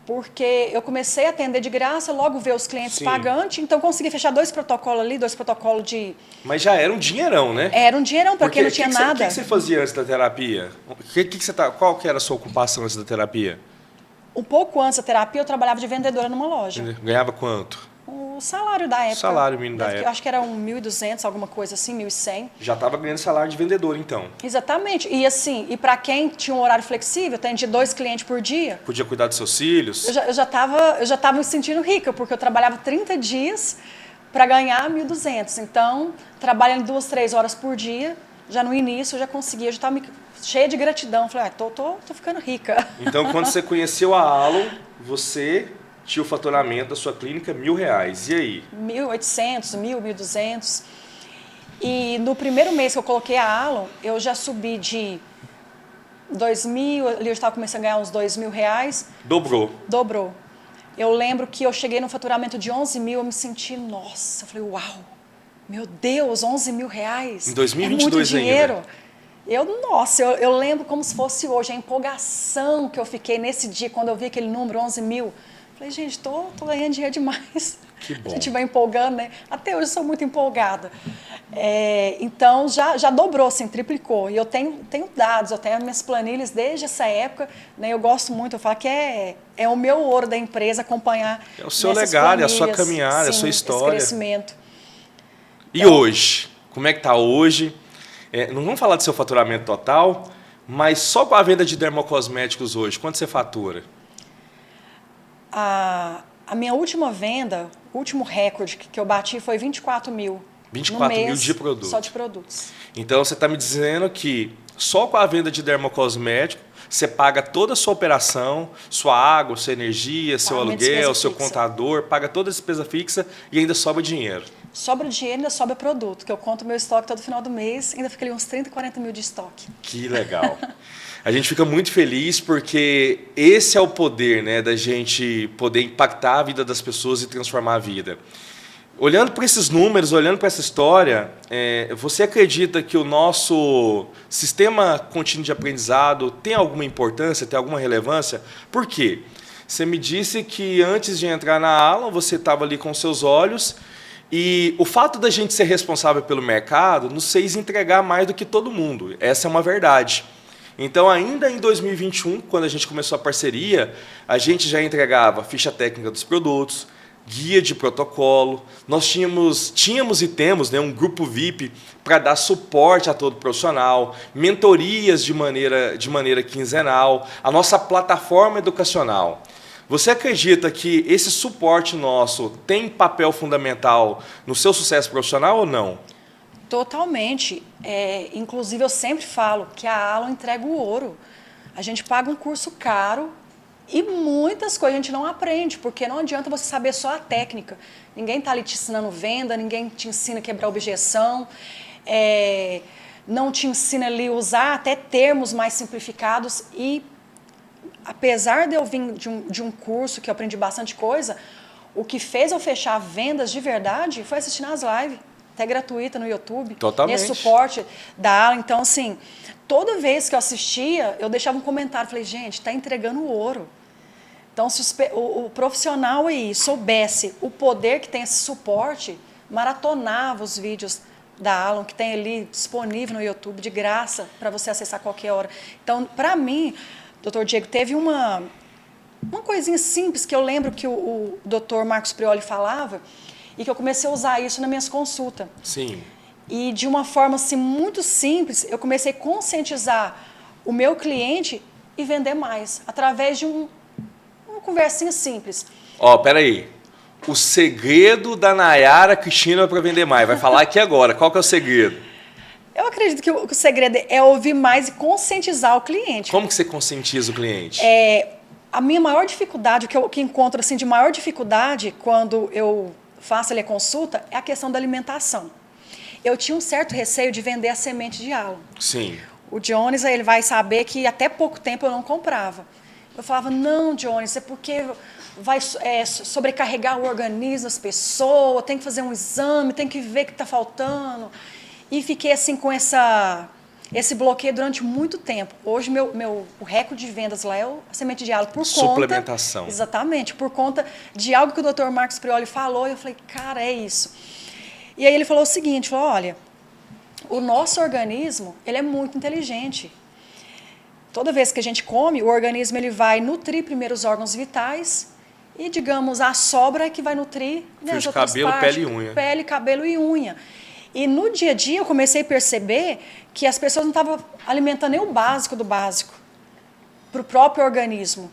Porque eu comecei a atender de graça, logo ver os clientes Sim. pagantes, então consegui fechar 2 protocolos ali, 2 protocolos de... Mas já era um dinheirão, né? Era um dinheirão, para quem não tinha nada. O que você fazia antes da terapia? Qual que era a sua ocupação antes da terapia? Um pouco antes da terapia, eu trabalhava de vendedora numa loja. Ganhava quanto? O salário da época. O salário mínimo da época. Acho que era 1.200, alguma coisa assim, 1.100. Já estava ganhando salário de vendedor, então. Exatamente. E assim, e para quem tinha um horário flexível, atendia 2 clientes por dia. Podia cuidar dos seus filhos. Eu já tava me sentindo rica, porque eu trabalhava 30 dias para ganhar 1.200. Então, trabalhando 2, 3 horas por dia, já no início eu já conseguia, eu já estava cheia de gratidão. Falei, tô ficando rica. Então, quando você conheceu a Alon, você tinha o faturamento da sua clínica R$1.000. E aí? 1.800, 1.000, 1.200. E no primeiro mês que eu coloquei a Alon, eu já subi de 2.000, ali eu estava começando a ganhar uns R$2.000. Dobrou. Eu lembro que eu cheguei no faturamento de 11.000, eu me senti, nossa, eu falei, uau, meu Deus, R$11.000. Em 2022 é muito dinheiro. Ainda. Eu lembro como se fosse hoje, a empolgação que eu fiquei nesse dia, quando eu vi aquele número, 11.000. Falei, gente, tô ganhando dinheiro demais. Que bom. A gente vai empolgando, né? Até hoje eu sou muito empolgada. Então, já dobrou, assim, triplicou. E eu tenho dados, eu tenho as minhas planilhas desde essa época. Né? Eu gosto muito, eu falo que é o meu ouro da empresa acompanhar. É o seu legado, a sua caminhada, sim, a sua história. Esse crescimento. E então, hoje? Como é que está hoje? Não vamos falar do seu faturamento total, mas só com a venda de dermocosméticos hoje, quanto você fatura? A minha última venda, o último recorde que eu bati foi 24.000. 24.000 de produtos. Só de produtos. Então, você está me dizendo que só com a venda de dermocosmético, você paga toda a sua operação, sua água, sua energia, seu aluguel, seu contador, paga toda a despesa fixa e ainda sobra dinheiro. Sobra dinheiro e ainda sobra produto, que eu conto meu estoque todo final do mês, ainda fica ali uns 30, 40 mil de estoque. Que legal. A gente fica muito feliz porque esse é o poder, né, da gente poder impactar a vida das pessoas e transformar a vida. Olhando para esses números, olhando para essa história, você acredita que o nosso sistema contínuo de aprendizado tem alguma importância, tem alguma relevância? Por quê? Você me disse que antes de entrar na aula, você estava ali com seus olhos e o fato da gente ser responsável pelo mercado nos fez entregar mais do que todo mundo. Essa é uma verdade. Então, ainda em 2021, quando a gente começou a parceria, a gente já entregava ficha técnica dos produtos, guia de protocolo. Nós tínhamos e temos, né, um grupo VIP para dar suporte a todo profissional, mentorias de maneira quinzenal, a nossa plataforma educacional. Você acredita que esse suporte nosso tem papel fundamental no seu sucesso profissional ou não? Totalmente. Inclusive, eu sempre falo que a Alon entrega o ouro. A gente paga um curso caro e muitas coisas a gente não aprende, porque não adianta você saber só a técnica. Ninguém está ali te ensinando venda, ninguém te ensina a quebrar objeção, não te ensina ali a usar até termos mais simplificados. E, apesar de eu vir de um curso que eu aprendi bastante coisa, o que fez eu fechar vendas de verdade foi assistindo as lives, até gratuita no YouTube. Totalmente. Nesse suporte da aula. Então, assim, toda vez que eu assistia, eu deixava um comentário. Falei, gente, está entregando ouro. Então, se o profissional aí soubesse o poder que tem esse suporte, maratonava os vídeos da Alon, que tem ali disponível no YouTube, de graça, para você acessar a qualquer hora. Então, para mim, doutor Diego, teve uma coisinha simples que eu lembro que o doutor Marcos Prioli falava, e que eu comecei a usar isso nas minhas consultas. Sim. E de uma forma assim, muito simples, eu comecei a conscientizar o meu cliente e vender mais, através de uma conversinha simples. Peraí. O segredo da Nayara Cristina para vender mais. Vai falar aqui agora. Qual que é o segredo? Eu acredito que o segredo é ouvir mais e conscientizar o cliente. Como que você conscientiza o cliente? A minha maior dificuldade, o que encontro assim, de maior dificuldade quando eu faço ali a consulta, é a questão da alimentação. Eu tinha um certo receio de vender a semente de Alon. Sim. O Jones, ele vai saber que até pouco tempo eu não comprava. Eu falava, não, Jones, é porque vai sobrecarregar o organismo das pessoas, tem que fazer um exame, tem que ver o que está faltando. E fiquei assim com esse bloqueio durante muito tempo. Hoje, o recorde de vendas lá é a semente de Alon, por conta... Suplementação. Exatamente, por conta de algo que o Dr. Marcos Prioli falou, e eu falei, cara, é isso. E aí ele falou o seguinte, olha, o nosso organismo, ele é muito inteligente. Toda vez que a gente come, o organismo ele vai nutrir primeiro os órgãos vitais e, digamos, a sobra é que vai nutrir as outras cabelo, partes, pele e unha. Pele, cabelo e unha. E no dia a dia eu comecei a perceber que as pessoas não estavam alimentando nem o básico do básico para o próprio organismo.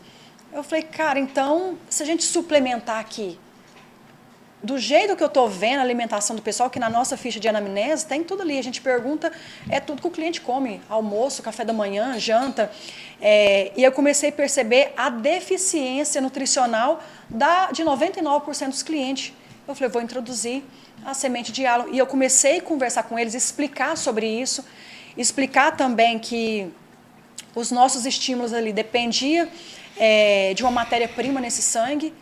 Eu falei, cara, então, se a gente suplementar aqui, do jeito que eu estou vendo a alimentação do pessoal, que na nossa ficha de anamnese tem tudo ali, a gente pergunta, é tudo que o cliente come, almoço, café da manhã, janta. E eu comecei a perceber a deficiência nutricional de 99% dos clientes. Eu falei, vou introduzir a semente de Alon. E eu comecei a conversar com eles, explicar sobre isso, explicar também que os nossos estímulos ali dependiam de uma matéria-prima nesse sangue.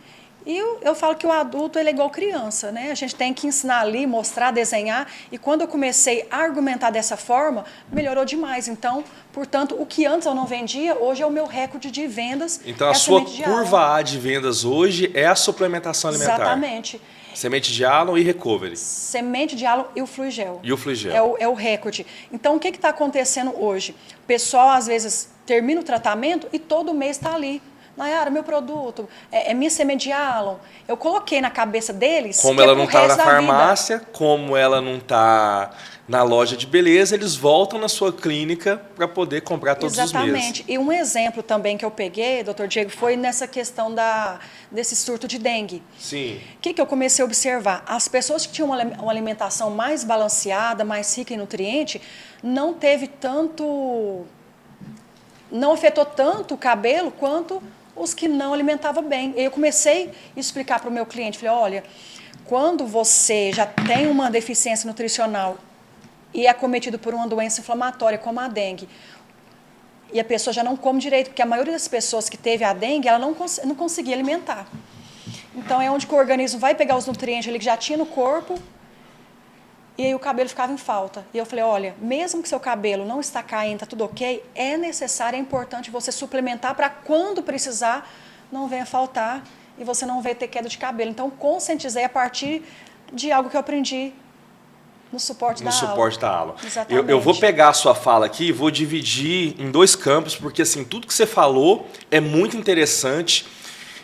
E eu falo que o adulto ele é igual criança, né? A gente tem que ensinar ali, mostrar, desenhar. E quando eu comecei a argumentar dessa forma, melhorou demais. Então, portanto, o que antes eu não vendia, hoje é o meu recorde de vendas. Então, a sua curva A de vendas hoje é a suplementação alimentar. Exatamente. Semente de Alon e Recovery. Semente de Alon e o Fluigel. E o Fluigel. É o recorde. Então, o que está acontecendo hoje? O pessoal, às vezes, termina o tratamento e todo mês está ali. Nayara, meu produto, é minha semente de Alon. Eu coloquei na cabeça deles como que ela é não está na farmácia, como ela não está na loja de beleza, eles voltam na sua clínica para poder comprar todos os meses. Exatamente. E um exemplo também que eu peguei, doutor Diego, foi nessa questão desse surto de dengue. Sim. O que eu comecei a observar? As pessoas que tinham uma alimentação mais balanceada, mais rica em nutriente, não teve tanto... não afetou tanto o cabelo quanto os que não alimentavam bem. Eu comecei a explicar para o meu cliente, falei, olha, quando você já tem uma deficiência nutricional e é acometido por uma doença inflamatória como a dengue, e a pessoa já não come direito, porque a maioria das pessoas que teve a dengue, ela não conseguia alimentar. Então, é onde que o organismo vai pegar os nutrientes ali que já tinha no corpo, e aí o cabelo ficava em falta. E eu falei, olha, mesmo que seu cabelo não está caindo, está tudo ok, é necessário, é importante você suplementar para quando precisar, não venha faltar e você não venha ter queda de cabelo. Então, conscientizei a partir de algo que eu aprendi no suporte no da aula. suporte da aula. Exatamente. Eu vou pegar a sua fala aqui e vou dividir em 2 campos, porque assim, tudo que você falou é muito interessante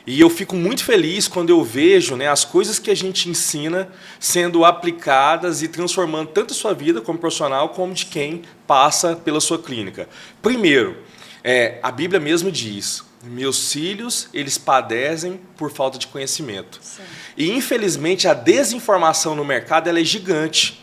e eu fico muito feliz quando eu vejo, né, as coisas que a gente ensina sendo aplicadas e transformando tanto a sua vida como profissional, como de quem passa pela sua clínica. Primeiro, a Bíblia mesmo diz: meus filhos, eles padecem por falta de conhecimento. Sim. E, infelizmente, a desinformação no mercado ela é gigante.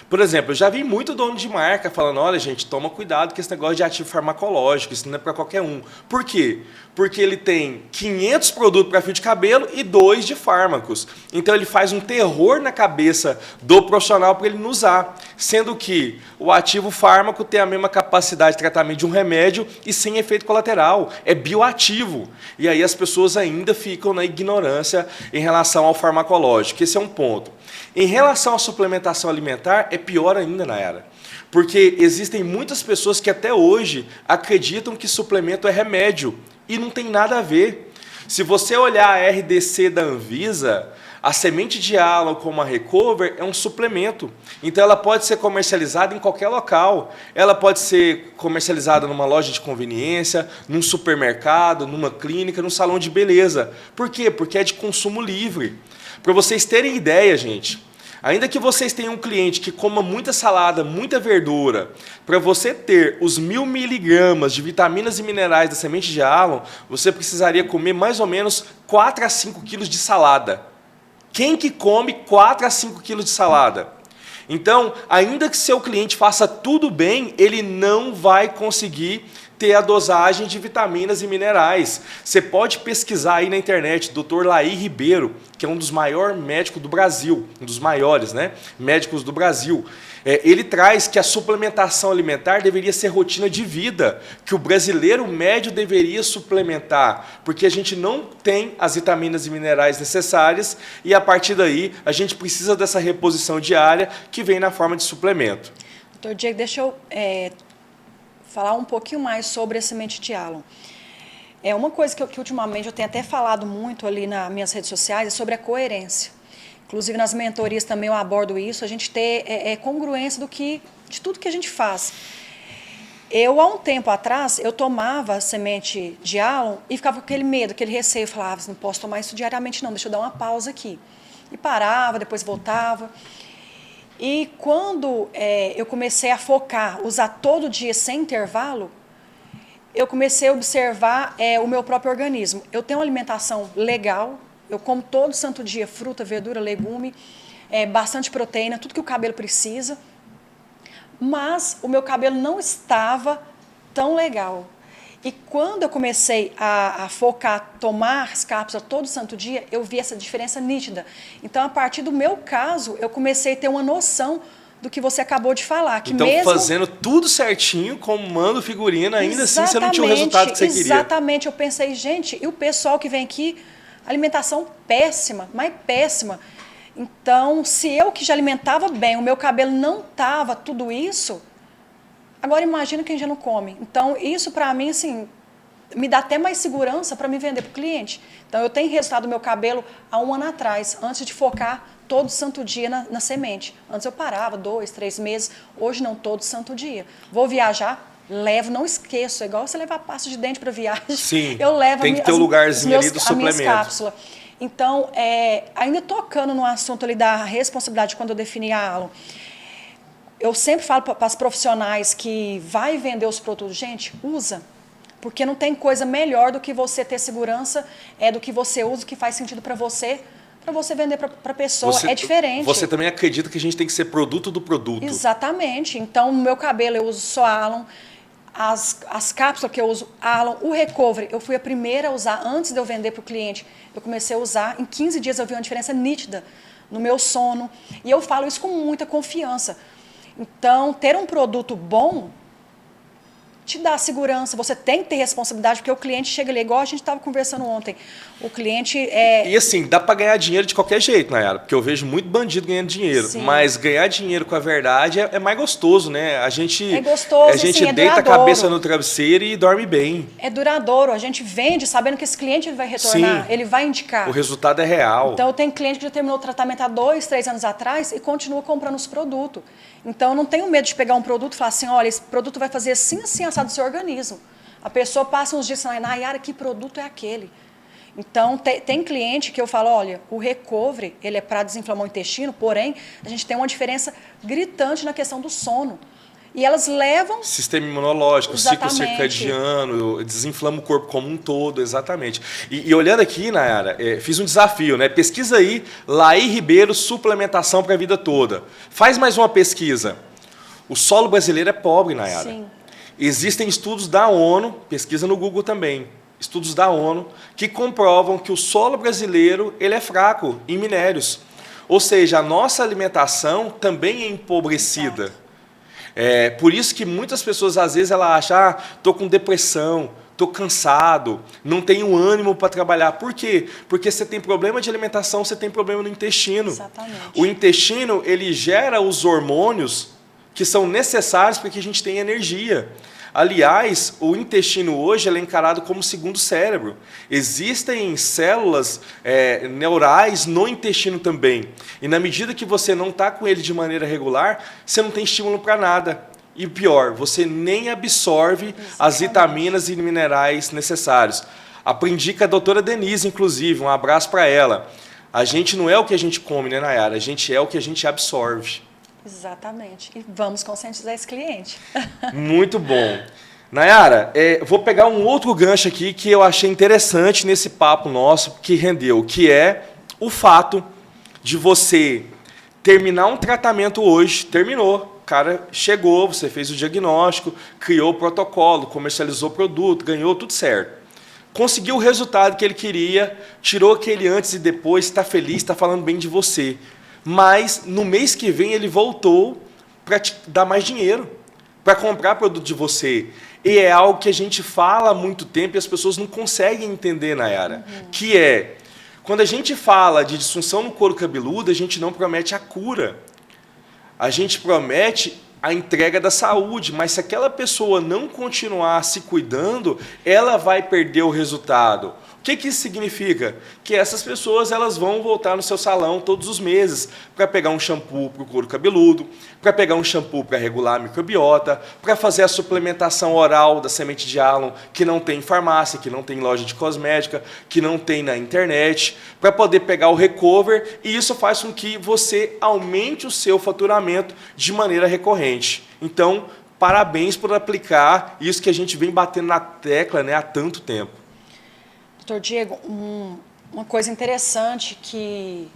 Por exemplo, eu já vi muito dono de marca falando: olha, gente, toma cuidado com esse negócio de ativo farmacológico, isso não é para qualquer um. Por quê? Porque ele tem 500 produtos para fio de cabelo e 2 de fármacos. Então ele faz um terror na cabeça do profissional para ele não usar. Sendo que o ativo fármaco tem a mesma capacidade de tratamento de um remédio e sem efeito colateral. É bioativo. E aí as pessoas ainda ficam na ignorância em relação ao farmacológico. Esse é um ponto. Em relação à suplementação alimentar, é pior ainda na era. Porque existem muitas pessoas que até hoje acreditam que suplemento é remédio. E não tem nada a ver. Se você olhar a RDC da Anvisa, a semente de aloe como a Recover é um suplemento. Então ela pode ser comercializada em qualquer local. Ela pode ser comercializada numa loja de conveniência, num supermercado, numa clínica, num salão de beleza. Por quê? Porque é de consumo livre. Para vocês terem ideia, gente, ainda que vocês tenham um cliente que coma muita salada, muita verdura, para você ter os 1000 miligramas de vitaminas e minerais da semente de aloe, você precisaria comer mais ou menos 4 a 5 quilos de salada. Quem que come 4 a 5 quilos de salada? Então, ainda que seu cliente faça tudo bem, ele não vai conseguir ter a dosagem de vitaminas e minerais. Você pode pesquisar aí na internet, Dr. Laí Ribeiro, que é um dos maiores médicos do Brasil, um dos maiores, né, médicos do Brasil. Ele traz que a suplementação alimentar deveria ser rotina de vida, que o brasileiro médio deveria suplementar, porque a gente não tem as vitaminas e minerais necessárias e, a partir daí, a gente precisa dessa reposição diária que vem na forma de suplemento. Doutor Diego, deixa eu falar um pouquinho mais sobre a semente de aloe. Uma coisa que ultimamente eu tenho até falado muito ali nas minhas redes sociais é sobre a coerência. Inclusive nas mentorias também eu abordo isso, a gente ter congruência de tudo que a gente faz. Há um tempo atrás, eu tomava semente de aloe e ficava com aquele medo, aquele receio. Eu falava: não posso tomar isso diariamente não, deixa eu dar uma pausa aqui. E parava, depois voltava. E quando eu comecei a focar, usar todo dia sem intervalo, eu comecei a observar o meu próprio organismo. Eu tenho uma alimentação legal, eu como todo santo dia fruta, verdura, legume, bastante proteína, tudo que o cabelo precisa, mas o meu cabelo não estava tão legal. E quando eu comecei a focar, tomar as cápsulas todo santo dia, eu vi essa diferença nítida. Então, a partir do meu caso, eu comecei a ter uma noção do que você acabou de falar. Que então, mesmo fazendo tudo certinho, como manda figurina, ainda assim você não tinha o resultado que você queria. Exatamente. Eu pensei: gente, e o pessoal que vem aqui, alimentação péssima, mas péssima. Então, se eu que já alimentava bem, o meu cabelo não estava tudo isso, agora imagina quem já não come. Então, isso para mim, assim, me dá até mais segurança para me vender para o cliente. Então, eu tenho resultado do meu cabelo há 1 ano atrás, antes de focar todo santo dia na semente. Antes eu parava 2, 3 meses, hoje não, todo santo dia. Vou viajar, levo, não esqueço, é igual você levar pasta de dente para viagem. Sim, eu levo tem que ter um lugarzinho ali do suplemento. Cápsula. Então, ainda tocando no assunto ali da responsabilidade quando eu defini a aloe, eu sempre falo para as profissionais que vai vender os produtos: gente, usa, porque não tem coisa melhor do que você ter segurança, do que você usa, que faz sentido para você vender para a pessoa. É diferente. Você também acredita que a gente tem que ser produto do produto. Exatamente. Então, no meu cabelo eu uso só aloe, as cápsulas que eu uso aloe, o Recovery, eu fui a primeira a usar antes de eu vender para o cliente. Eu comecei a usar, em 15 dias eu vi uma diferença nítida no meu sono. E eu falo isso com muita confiança. Então, ter um produto bom te dá segurança, você tem que ter responsabilidade, porque o cliente chega ali, igual a gente estava conversando ontem. O cliente E assim, dá para ganhar dinheiro de qualquer jeito, Nayara, porque eu vejo muito bandido ganhando dinheiro. Sim. Mas ganhar dinheiro com a verdade é mais gostoso, né? A gente, é gostoso, a gente assim, deita a duradouro. cabeça no travesseiro e dorme bem. É duradouro, a gente vende sabendo que esse cliente ele vai retornar, Sim. ele vai indicar. O resultado é real. Então, eu tenho cliente que já terminou o tratamento há 2, 3 anos atrás e continua comprando os produtos. Então, eu não tenho medo de pegar um produto e falar assim, olha, esse produto vai fazer assim, assim, assado do seu organismo. A pessoa passa uns dias e fala, Nayara, que produto é aquele? Então, tem cliente que eu falo, olha, o recovery, ele é para desinflamar o intestino, porém, a gente tem uma diferença gritante na questão do sono. E elas levam... Sistema imunológico, Exatamente. ciclo circadiano, desinflama o corpo como um todo, exatamente. E olhando aqui, Nayara, fiz um desafio, né? Pesquisa aí, Laí Ribeiro, suplementação para a vida toda. Faz mais uma pesquisa. O solo brasileiro é pobre, Nayara. Sim. Existem estudos da ONU, pesquisa no Google também, estudos da ONU, que comprovam que o solo brasileiro ele é fraco em minérios. Ou seja, a nossa alimentação também é empobrecida. Exato. Por isso que muitas pessoas, às vezes, ela acham, estou com depressão, estou cansado, não tenho ânimo para trabalhar. Por quê? Porque você tem problema de alimentação, você tem problema no intestino. Exatamente. O intestino, ele gera os hormônios que são necessários para que a gente tenha energia. Aliás, o intestino hoje ele é encarado como o segundo cérebro. Existem células neurais no intestino também. E na medida que você não está com ele de maneira regular, você não tem estímulo para nada. E pior, você nem absorve as vitaminas e minerais necessários. Aprendi com a doutora Denise, inclusive, um abraço para ela. A gente não é o que a gente come, né, Nayara? A gente é o que a gente absorve. Exatamente. E vamos conscientizar esse cliente. Muito bom. Nayara, vou pegar um outro gancho aqui que eu achei interessante nesse papo nosso, que rendeu, que é o fato de você terminar um tratamento hoje, terminou, o cara chegou, você fez o diagnóstico, criou o protocolo, comercializou o produto, ganhou tudo certo. Conseguiu o resultado que ele queria, tirou aquele antes e depois, está feliz, está falando bem de você. Mas no mês que vem ele voltou para te dar mais dinheiro, para comprar produto de você. E é algo que a gente fala há muito tempo e as pessoas não conseguem entender, Nayara. Que é, quando a gente fala de disfunção no couro cabeludo, a gente não promete a cura. A gente promete a entrega da saúde, mas se aquela pessoa não continuar se cuidando, ela vai perder o resultado. O que isso significa? Que essas pessoas elas vão voltar no seu salão todos os meses para pegar um shampoo para o couro cabeludo, para pegar um shampoo para regular a microbiota, para fazer a suplementação oral da semente de álon que não tem em farmácia, que não tem em loja de cosmética, que não tem na internet, para poder pegar o recover, e isso faz com que você aumente o seu faturamento de maneira recorrente. Então, parabéns por aplicar isso que a gente vem batendo na tecla, né, há tanto tempo. Doutor Diego, uma coisa interessante que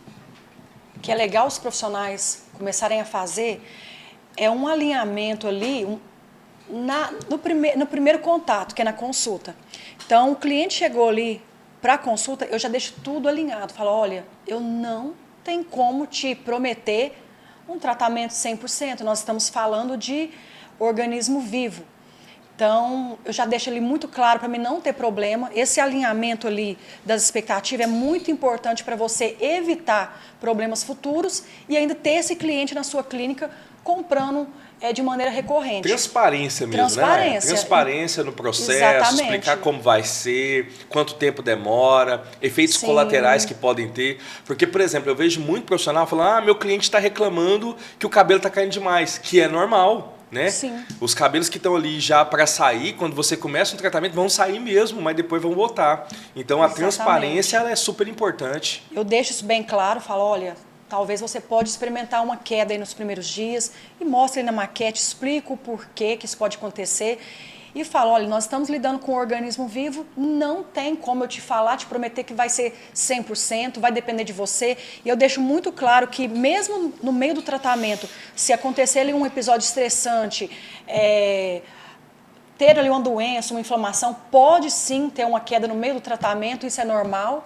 é legal os profissionais começarem a fazer é um alinhamento ali no primeiro contato, que é na consulta. Então, o cliente chegou ali para a consulta, eu já deixo tudo alinhado. Falo, olha, eu não tenho como te prometer um tratamento 100%. Nós estamos falando de organismo vivo. Então, eu já deixo ali muito claro para mim não ter problema. Esse alinhamento ali das expectativas é muito importante para você evitar problemas futuros e ainda ter esse cliente na sua clínica comprando de maneira recorrente. Transparência mesmo, né? Transparência no processo, exatamente. Explicar como vai ser, quanto tempo demora, efeitos colaterais que podem ter. Porque, por exemplo, eu vejo muito profissional falando, meu cliente está reclamando que o cabelo está caindo demais, que é normal. Né? Sim. Os cabelos que estão ali já para sair, quando você começa um tratamento, vão sair mesmo, mas depois vão voltar. Então, a transparência ela é super importante. Eu deixo isso bem claro, falo, olha, talvez você pode experimentar uma queda aí nos primeiros dias e mostre aí na maquete, explico o porquê que isso pode acontecer. E falo, olha, nós estamos lidando com um organismo vivo, não tem como eu te falar, te prometer que vai ser 100%, vai depender de você. E eu deixo muito claro que mesmo no meio do tratamento, se acontecer ali um episódio estressante, ter ali uma doença, uma inflamação, pode sim ter uma queda no meio do tratamento, isso é normal.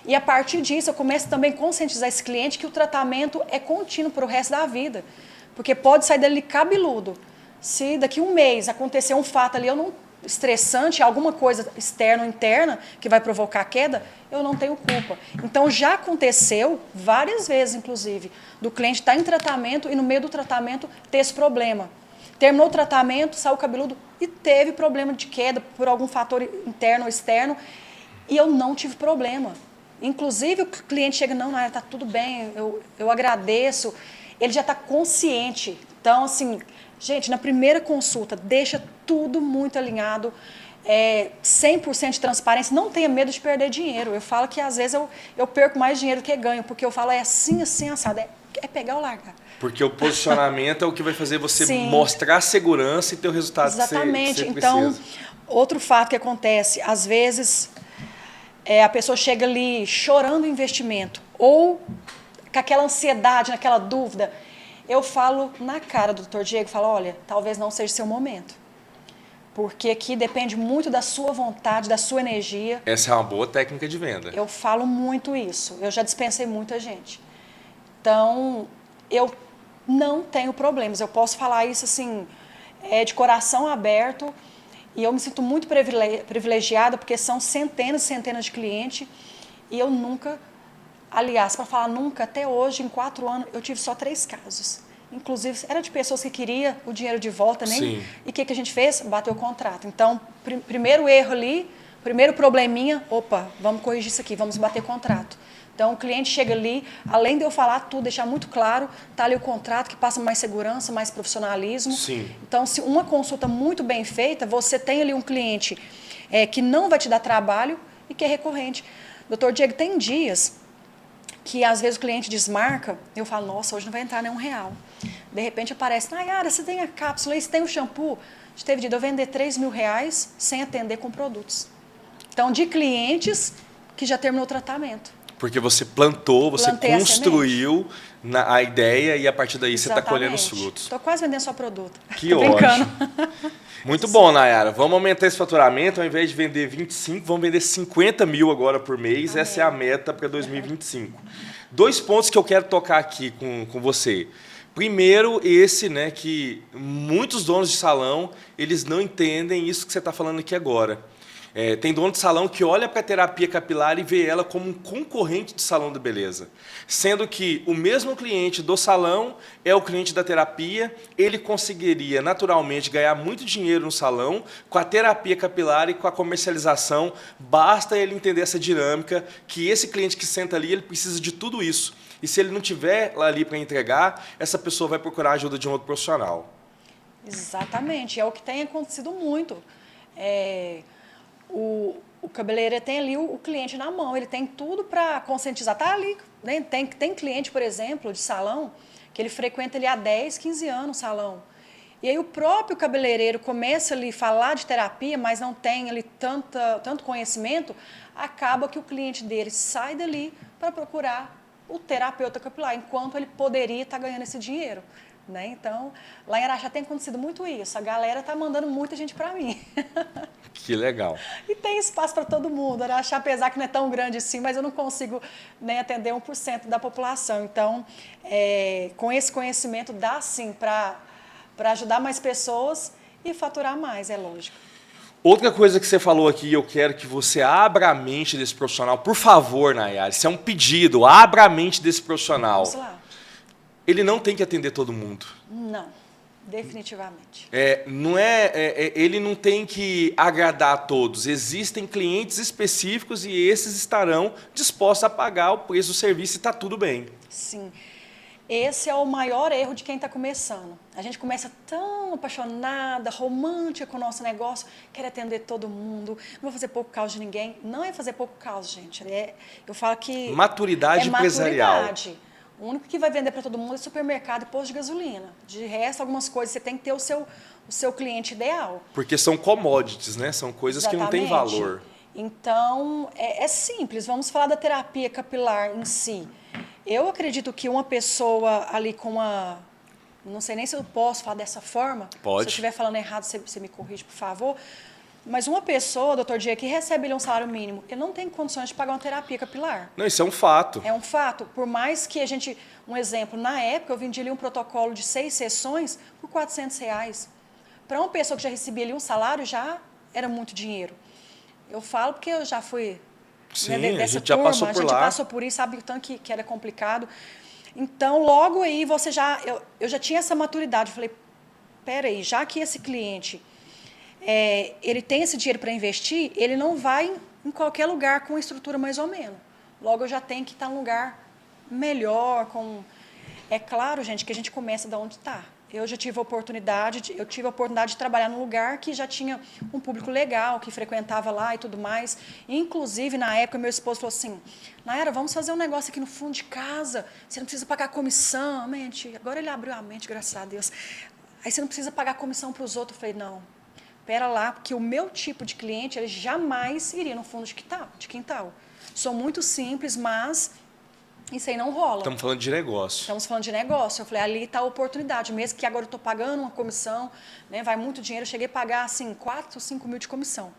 E a partir disso eu começo também a conscientizar esse cliente que o tratamento é contínuo para o resto da vida. Porque pode sair dali cabeludo. Se daqui um mês acontecer um fato ali, eu não estressante, alguma coisa externa ou interna que vai provocar queda, eu não tenho culpa. Então, já aconteceu várias vezes, inclusive, do cliente estar em tratamento e no meio do tratamento ter esse problema. Terminou o tratamento, saiu cabeludo e teve problema de queda por algum fator interno ou externo e eu não tive problema. Inclusive, o cliente chega, não, Nayara, está tudo bem, eu agradeço. Ele já está consciente. Então, assim, gente, na primeira consulta, deixa tudo muito alinhado, 100% de transparência, não tenha medo de perder dinheiro. Eu falo que, às vezes, eu perco mais dinheiro do que ganho, porque eu falo, é assim, assim, assado, é pegar ou largar. Porque o posicionamento é o que vai fazer você Sim. mostrar segurança e ter o resultado Exatamente. que você Então, precisa. outro fato que acontece, às vezes, a pessoa chega ali chorando o investimento, ou com aquela ansiedade, naquela dúvida. Eu falo na cara do Dr. Diego, falo, olha, talvez não seja seu momento. Porque aqui depende muito da sua vontade, da sua energia. Essa é uma boa técnica de venda. Eu falo muito isso. Eu já dispensei muita gente. Então, eu não tenho problemas. Eu posso falar isso assim, de coração aberto. E eu me sinto muito privilegiada, porque são centenas e centenas de clientes. E eu nunca, aliás, para falar nunca, até hoje, em 4 anos, eu tive só 3 casos. Inclusive, era de pessoas que queriam o dinheiro de volta, nem. Sim. E o que a gente fez? Bateu o contrato. Então, primeiro erro ali, primeiro probleminha, opa, vamos corrigir isso aqui, vamos bater contrato. Então, o cliente chega ali, além de eu falar tudo, deixar muito claro, está ali o contrato que passa mais segurança, mais profissionalismo. Sim. Então, se uma consulta muito bem feita, você tem ali um cliente que não vai te dar trabalho e que é recorrente. Doutor Diego, tem dias que às vezes o cliente desmarca, eu falo, nossa, hoje não vai entrar nenhum real. De repente aparece, Nayara, você tem a cápsula, você tem o shampoo. Teve dia de eu vender R$3.000 sem atender com produtos. Então, de clientes que já terminou o tratamento. Porque você plantou, você Plantei construiu a ideia e a partir daí Exatamente. você está colhendo os frutos. Estou quase vendendo só produto. Que ótimo. Muito bom, Nayara. Vamos aumentar esse faturamento. Ao invés de vender 25, vamos vender 50 mil agora por mês. Amém. Essa é a meta para 2025. 2 pontos que eu quero tocar aqui com você. Primeiro, esse, né, que muitos donos de salão, eles não entendem isso que você está falando aqui agora. Tem dono de salão que olha para a terapia capilar e vê ela como um concorrente de salão de beleza. Sendo que o mesmo cliente do salão é o cliente da terapia, ele conseguiria naturalmente ganhar muito dinheiro no salão com a terapia capilar e com a comercialização. Basta ele entender essa dinâmica, que esse cliente que senta ali, ele precisa de tudo isso. E se ele não tiver lá ali para entregar, essa pessoa vai procurar a ajuda de um outro profissional. Exatamente, é o que tem acontecido muito. O cabeleireiro tem ali o cliente na mão, ele tem tudo para conscientizar. Está ali, né? Tem cliente, por exemplo, de salão, que ele frequenta ali há 10, 15 anos o salão. E aí o próprio cabeleireiro começa ali a falar de terapia, mas não tem ali tanto conhecimento, acaba que o cliente dele sai dali para procurar o terapeuta capilar, enquanto ele poderia estar ganhando esse dinheiro. Né? Então, lá em Araxá tem acontecido muito isso. A galera está mandando muita gente para mim. Que legal. E tem espaço para todo mundo. Araxá, apesar que não é tão grande assim, mas eu não consigo nem atender 1% da população. Então, com esse conhecimento, dá sim para ajudar mais pessoas e faturar mais, é lógico. Outra coisa que você falou aqui, eu quero que você abra a mente desse profissional. Por favor, Nayara, isso é um pedido. Abra a mente desse profissional. Vamos lá. Ele não tem que atender todo mundo. Não, definitivamente. Ele não tem que agradar a todos. Existem clientes específicos e esses estarão dispostos a pagar o preço do serviço e está tudo bem. Sim. Esse é o maior erro de quem está começando. A gente começa tão apaixonada, romântica com o nosso negócio, quer atender todo mundo, não vou fazer pouco caos de ninguém. Não é fazer pouco caos, gente. Eu falo que... Maturidade empresarial. Maturidade. O único que vai vender para todo mundo é supermercado e posto de gasolina. De resto, algumas coisas você tem que ter o seu cliente ideal. Porque são commodities, né? São coisas Exatamente. Que não têm valor. Então, é simples. Vamos falar da terapia capilar em si. Eu acredito que uma pessoa ali com uma... Não sei nem se eu posso falar dessa forma. Pode. Se eu estiver falando errado, você me corrige, por favor. Mas uma pessoa, doutor Diego, que recebe ali um salário mínimo, ele não tem condições de pagar uma terapia capilar. Não, isso é um fato. É um fato. Por mais que a gente... Um exemplo, na época eu vendi ali um protocolo de 6 sessões por R$400. para uma pessoa que já recebia ali um salário, já era muito dinheiro. Eu falo porque eu já fui, Sim, né, a dessa gente já turma, passou a por gente lá. passou por isso, sabe o tanto que era complicado. Então, logo aí, eu já tinha essa maturidade. Eu falei, peraí, já que esse cliente ele tem esse dinheiro para investir, ele não vai em qualquer lugar com uma estrutura mais ou menos. Logo, eu já tenho que estar num lugar melhor. É claro, gente, que a gente começa de onde está. Eu tive a oportunidade de trabalhar num lugar que já tinha um público legal, que frequentava lá e tudo mais. Inclusive, na época, meu esposo falou assim, Nayara, vamos fazer um negócio aqui no fundo de casa, você não precisa pagar comissão. Mente. Agora ele abriu a mente, graças a Deus. Aí você não precisa pagar comissão para os outros. Eu falei, não, pera lá, porque o meu tipo de cliente, ele jamais iria no fundo de quintal. Sou muito simples, mas isso aí não rola. Estamos falando de negócio. Estamos falando de negócio. Eu falei, ali está a oportunidade. Mesmo que agora eu estou pagando uma comissão, né, vai muito dinheiro, eu cheguei a pagar assim, 4 ou 5 mil de comissão.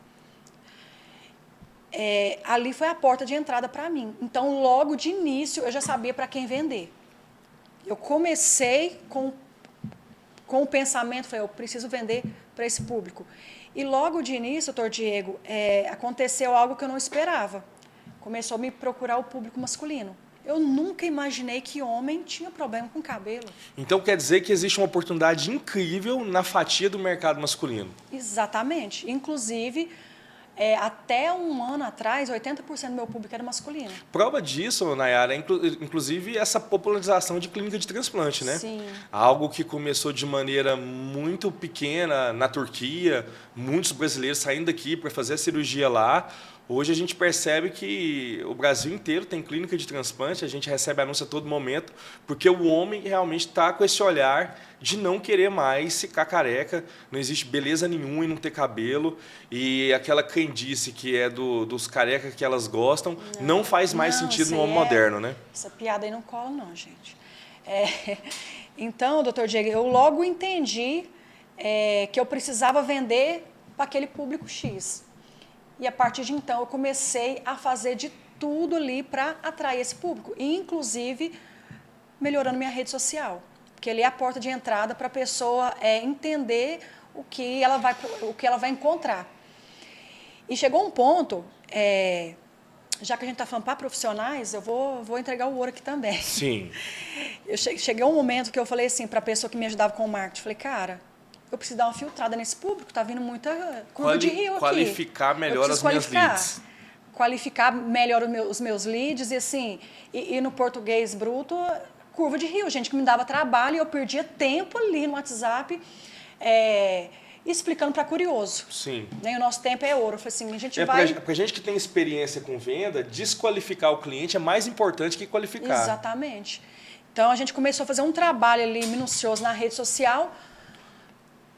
Ali foi a porta de entrada para mim. Então, logo de início, eu já sabia para quem vender. Eu comecei com o pensamento, falei, eu preciso vender para esse público. E logo de início, doutor Diego, aconteceu algo que eu não esperava. Começou a me procurar o público masculino. Eu nunca imaginei que homem tinha problema com cabelo. Então quer dizer que existe uma oportunidade incrível na fatia do mercado masculino. Exatamente. Inclusive, até um ano atrás, 80% do meu público era masculino. Prova disso, Nayara, é inclusive essa popularização de clínica de transplante, né? Sim. Algo que começou de maneira muito pequena na Turquia, muitos brasileiros saindo daqui para fazer a cirurgia lá. Hoje a gente percebe que o Brasil inteiro tem clínica de transplante, a gente recebe anúncio a todo momento, porque o homem realmente está com esse olhar de não querer mais ficar careca, não existe beleza nenhuma em não ter cabelo, e aquela crendice que é dos carecas que elas gostam, não faz mais sentido no homem moderno, né? Essa piada aí não cola não, gente. Então, doutor Diego, eu logo entendi que eu precisava vender para aquele público X. E a partir de então eu comecei a fazer de tudo ali para atrair esse público, e inclusive melhorando minha rede social, porque ali é a porta de entrada para a pessoa entender o que ela vai encontrar. E chegou um ponto, já que a gente está falando para profissionais, eu vou entregar o ouro aqui também. Sim. Cheguei um momento que eu falei assim para a pessoa que me ajudava com o marketing, falei, cara, eu preciso dar uma filtrada nesse público, tá vindo muita curva de rio aqui. Qualificar melhor as minhas leads. Qualificar melhor os meus leads, e assim, e no português bruto, curva de rio, gente que me dava trabalho e eu perdia tempo ali no WhatsApp explicando para curioso. Sim. E o nosso tempo é ouro. Eu falei assim, a gente vai... Para gente que tem experiência com venda, desqualificar o cliente é mais importante que qualificar. Exatamente. Então, a gente começou a fazer um trabalho ali minucioso na rede social.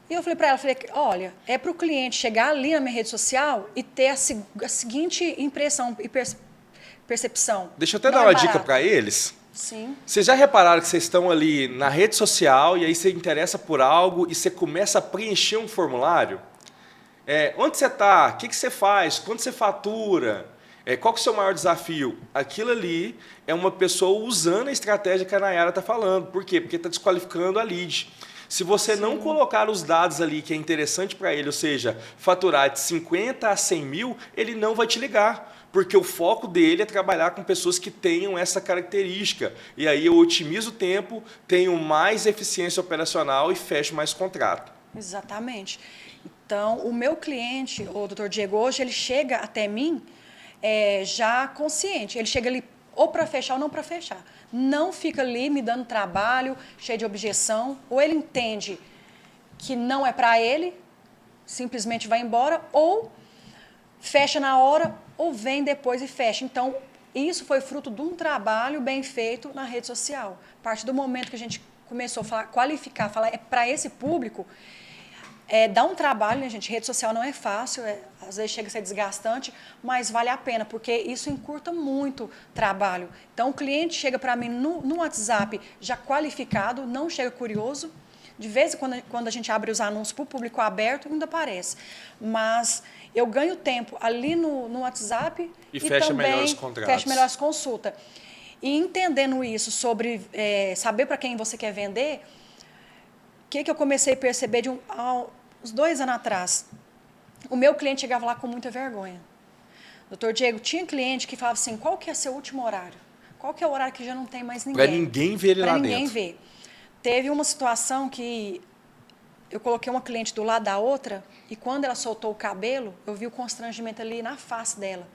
E eu falei para ela, olha, é para o cliente chegar ali na minha rede social e ter a seguinte impressão e percepção. Deixa eu até dar uma dica para eles. Sim. Vocês já repararam que vocês estão ali na rede social e aí você interessa por algo e você começa a preencher um formulário? Onde você está? O que você faz? Quanto você fatura? Qual que é o seu maior desafio? Aquilo ali é uma pessoa usando a estratégia que a Nayara está falando. Por quê? Porque está desqualificando a lead. Se você não colocar os dados ali que é interessante para ele, ou seja, faturar de 50 a 100 mil, ele não vai te ligar, porque o foco dele é trabalhar com pessoas que tenham essa característica. E aí eu otimizo o tempo, tenho mais eficiência operacional e fecho mais contrato. Exatamente. Então, o meu cliente, o Dr. Diego, hoje, ele chega até mim já consciente. Ele chega ali ou para fechar ou não para fechar. Não fica ali me dando trabalho, cheio de objeção. Ou ele entende que não é para ele, simplesmente vai embora, ou fecha na hora, ou vem depois e fecha. Então, isso foi fruto de um trabalho bem feito na rede social. A partir do momento que a gente começou a qualificar, falar para esse público, dá um trabalho, né, gente? Rede social não é fácil, às vezes chega a ser desgastante, mas vale a pena, porque isso encurta muito trabalho. Então, o cliente chega para mim no WhatsApp já qualificado, não chega curioso. De vez em quando a gente abre os anúncios para o público aberto, ainda aparece. Mas eu ganho tempo ali no WhatsApp e fecha também melhores contratos. Fecha melhores consultas. E entendendo isso sobre saber para quem você quer vender, o que eu comecei a perceber uns 2 anos atrás, o meu cliente chegava lá com muita vergonha. Doutor Diego, tinha cliente que falava assim, qual que é seu último horário? Qual que é o horário que já não tem mais ninguém? Para ninguém ver ele lá dentro. Para ninguém ver. Teve uma situação que eu coloquei uma cliente do lado da outra e quando ela soltou o cabelo, eu vi o constrangimento ali na face dela.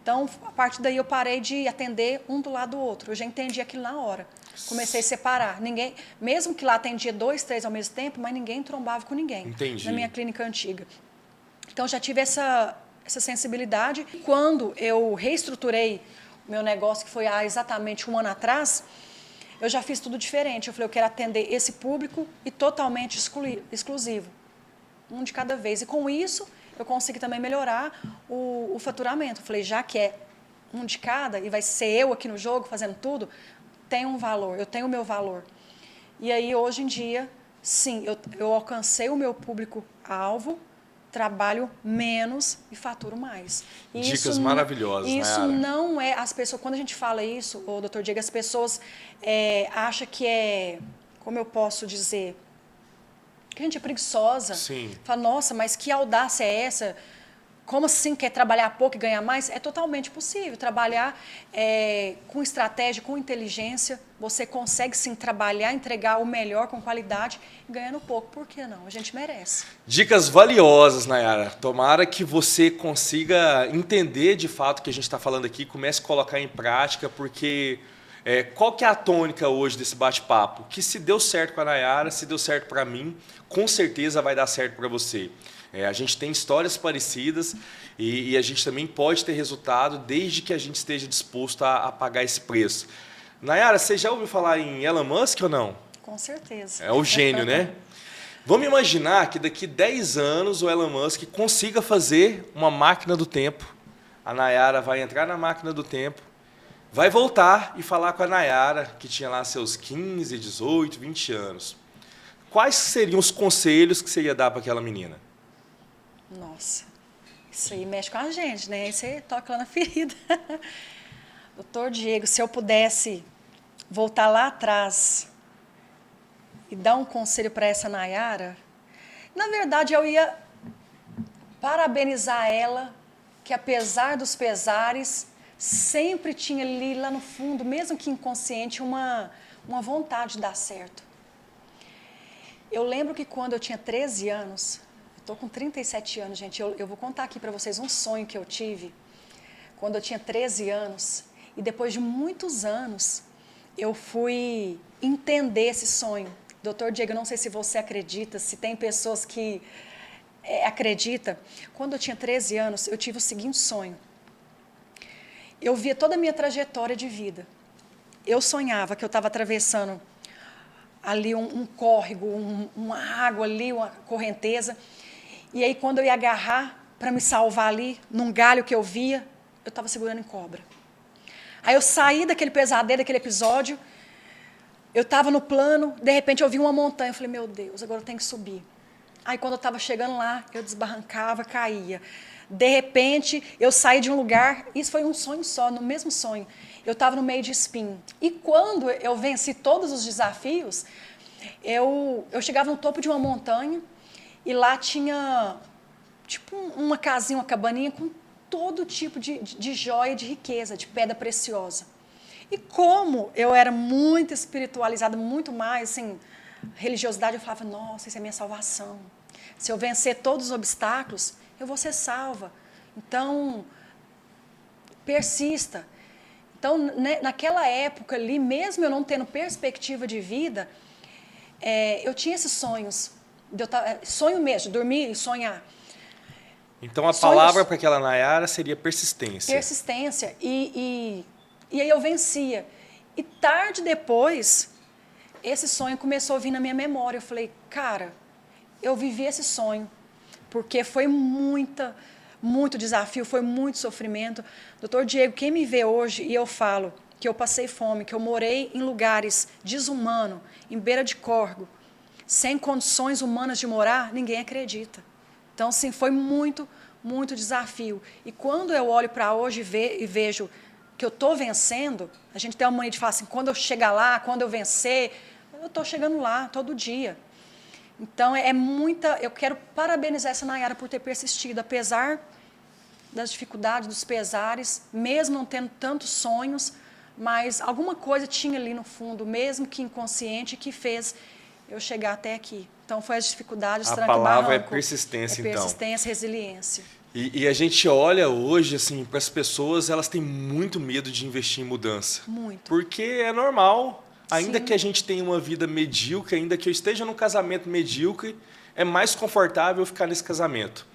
Então, a partir daí eu parei de atender um do lado do outro. Eu já entendi aquilo na hora. Comecei a separar. Ninguém, mesmo que lá atendia 2, 3 ao mesmo tempo, mas ninguém trombava com ninguém. Entendi. Na minha clínica antiga. Então, já tive essa sensibilidade. Quando eu reestruturei o meu negócio, que foi há exatamente 1 ano atrás, eu já fiz tudo diferente. Eu falei, eu quero atender esse público e totalmente exclusivo. Um de cada vez. E com isso, eu consegui também melhorar o faturamento. Eu falei, já que é um de cada e vai ser eu aqui no jogo fazendo tudo, tem um valor, eu tenho o meu valor. E aí, hoje em dia, sim, eu alcancei o meu público-alvo, trabalho menos e faturo mais. Dicas maravilhosas, Isso Nayara. não é... As pessoas, quando a gente fala isso, o doutor Diego, as pessoas acham que é... Como eu posso dizer? Que a gente é preguiçosa. Sim. Fala, nossa, mas que audácia é essa? Como assim quer trabalhar pouco e ganhar mais? É totalmente possível. Trabalhar com estratégia, com inteligência, você consegue sim trabalhar, entregar o melhor com qualidade, ganhando pouco. Por que não? A gente merece. Dicas valiosas, Nayara. Tomara que você consiga entender de fato o que a gente está falando aqui, comece a colocar em prática, porque qual que é a tônica hoje desse bate-papo? Que se deu certo com a Nayara, se deu certo para mim, com certeza vai dar certo para você. A gente tem histórias parecidas e a gente também pode ter resultado desde que a gente esteja disposto a pagar esse preço. Nayara, você já ouviu falar em Elon Musk ou não? Com certeza. É o gênio, né? Vamos imaginar que daqui 10 anos o Elon Musk consiga fazer uma máquina do tempo. A Nayara vai entrar na máquina do tempo, vai voltar e falar com a Nayara, que tinha lá seus 15, 18, 20 anos. Quais seriam os conselhos que você ia dar para aquela menina? Nossa, isso aí mexe com a gente, né? Aí você toca lá na ferida. Doutor Diego, se eu pudesse voltar lá atrás e dar um conselho para essa Nayara, na verdade eu ia parabenizar ela, que apesar dos pesares, sempre tinha ali lá no fundo, mesmo que inconsciente, uma vontade de dar certo. Eu lembro que quando eu tinha 13 anos, estou com 37 anos, gente, eu vou contar aqui para vocês um sonho que eu tive quando eu tinha 13 anos, e depois de muitos anos, eu fui entender esse sonho. Doutor Diego, eu não sei se você acredita, se tem pessoas que acreditam. Quando eu tinha 13 anos, eu tive o seguinte sonho. Eu via toda a minha trajetória de vida. Eu sonhava que eu estava atravessando ali um córrego, uma água ali, uma correnteza. E aí, quando eu ia agarrar para me salvar ali, num galho que eu via, eu estava segurando em cobra. Aí eu saí daquele pesadelo, daquele episódio, eu estava no plano, de repente eu vi uma montanha, eu falei, meu Deus, agora eu tenho que subir. Aí quando eu estava chegando lá, eu desbarrancava, caía. De repente, eu saí de um lugar, isso foi um sonho só, no mesmo sonho. Eu estava no meio de espinho. E quando eu venci todos os desafios, eu chegava no topo de uma montanha e lá tinha tipo uma casinha, uma cabaninha com todo tipo de joia, de riqueza, de pedra preciosa. E como eu era muito espiritualizada, muito mais, assim, religiosidade, eu falava, nossa, isso é minha salvação. Se eu vencer todos os obstáculos, eu vou ser salva. Então, persista. Então, naquela época ali, mesmo eu não tendo perspectiva de vida, eu tinha esses sonhos. Sonho mesmo, dormir e sonhar. Então, a palavra para aquela Nayara seria persistência. Persistência. E aí eu vencia. E tarde depois, esse sonho começou a vir na minha memória. Eu falei, cara, eu vivi esse sonho, porque foi muito desafio, foi muito sofrimento. Doutor Diego, quem me vê hoje e eu falo que eu passei fome, que eu morei em lugares desumanos, em beira de córrego, sem condições humanas de morar, ninguém acredita. Então, sim, foi muito desafio. E quando eu olho para hoje e vejo que eu estou vencendo, a gente tem uma mania de falar assim, quando eu chegar lá, quando eu vencer, eu estou chegando lá todo dia. Então, é muita... Eu quero parabenizar essa Nayara por ter persistido, apesar das dificuldades, dos pesares, mesmo não tendo tantos sonhos, mas alguma coisa tinha ali no fundo, mesmo que inconsciente, que fez eu chegar até aqui. Então, foi as dificuldades, A tranco e palavra é barranco. persistência, É então. persistência, resiliência. E a gente olha hoje, assim, para as pessoas, elas têm muito medo de investir em mudança. Muito. Porque é normal, ainda Sim. que a gente tenha uma vida medíocre, ainda que eu esteja num casamento medíocre, é mais confortável ficar nesse casamento.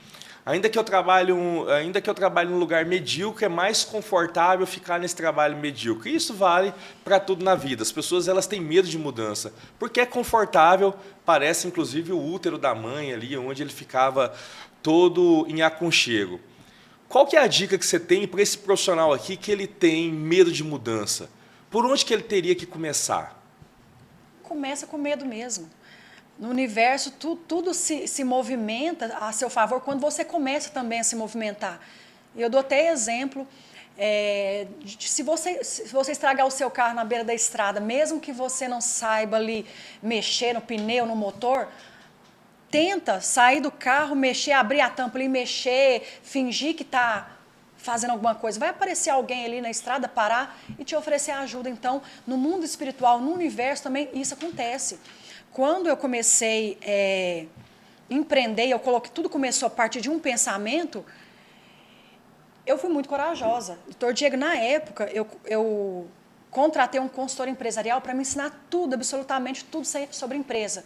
Ainda que eu trabalhe num lugar medíocre, é mais confortável ficar nesse trabalho medíocre. E isso vale para tudo na vida. As pessoas elas têm medo de mudança, porque é confortável, parece inclusive o útero da mãe ali, onde ele ficava todo em aconchego. Qual que é a dica que você tem para esse profissional aqui que ele tem medo de mudança? Por onde que ele teria que começar? Começa com medo mesmo. No universo, tudo se movimenta a seu favor quando você começa também a se movimentar. E eu dou até exemplo, se você estragar o seu carro na beira da estrada, mesmo que você não saiba ali mexer no pneu, no motor, tenta sair do carro, mexer, abrir a tampa ali, mexer, fingir que está fazendo alguma coisa. Vai aparecer alguém ali na estrada, parar e te oferecer ajuda. Então, no mundo espiritual, no universo também, isso acontece. Quando eu comecei a empreender, tudo começou a partir de um pensamento, eu fui muito corajosa. Doutor Diego, na época, eu contratei um consultor empresarial para me ensinar tudo, absolutamente tudo sobre empresa.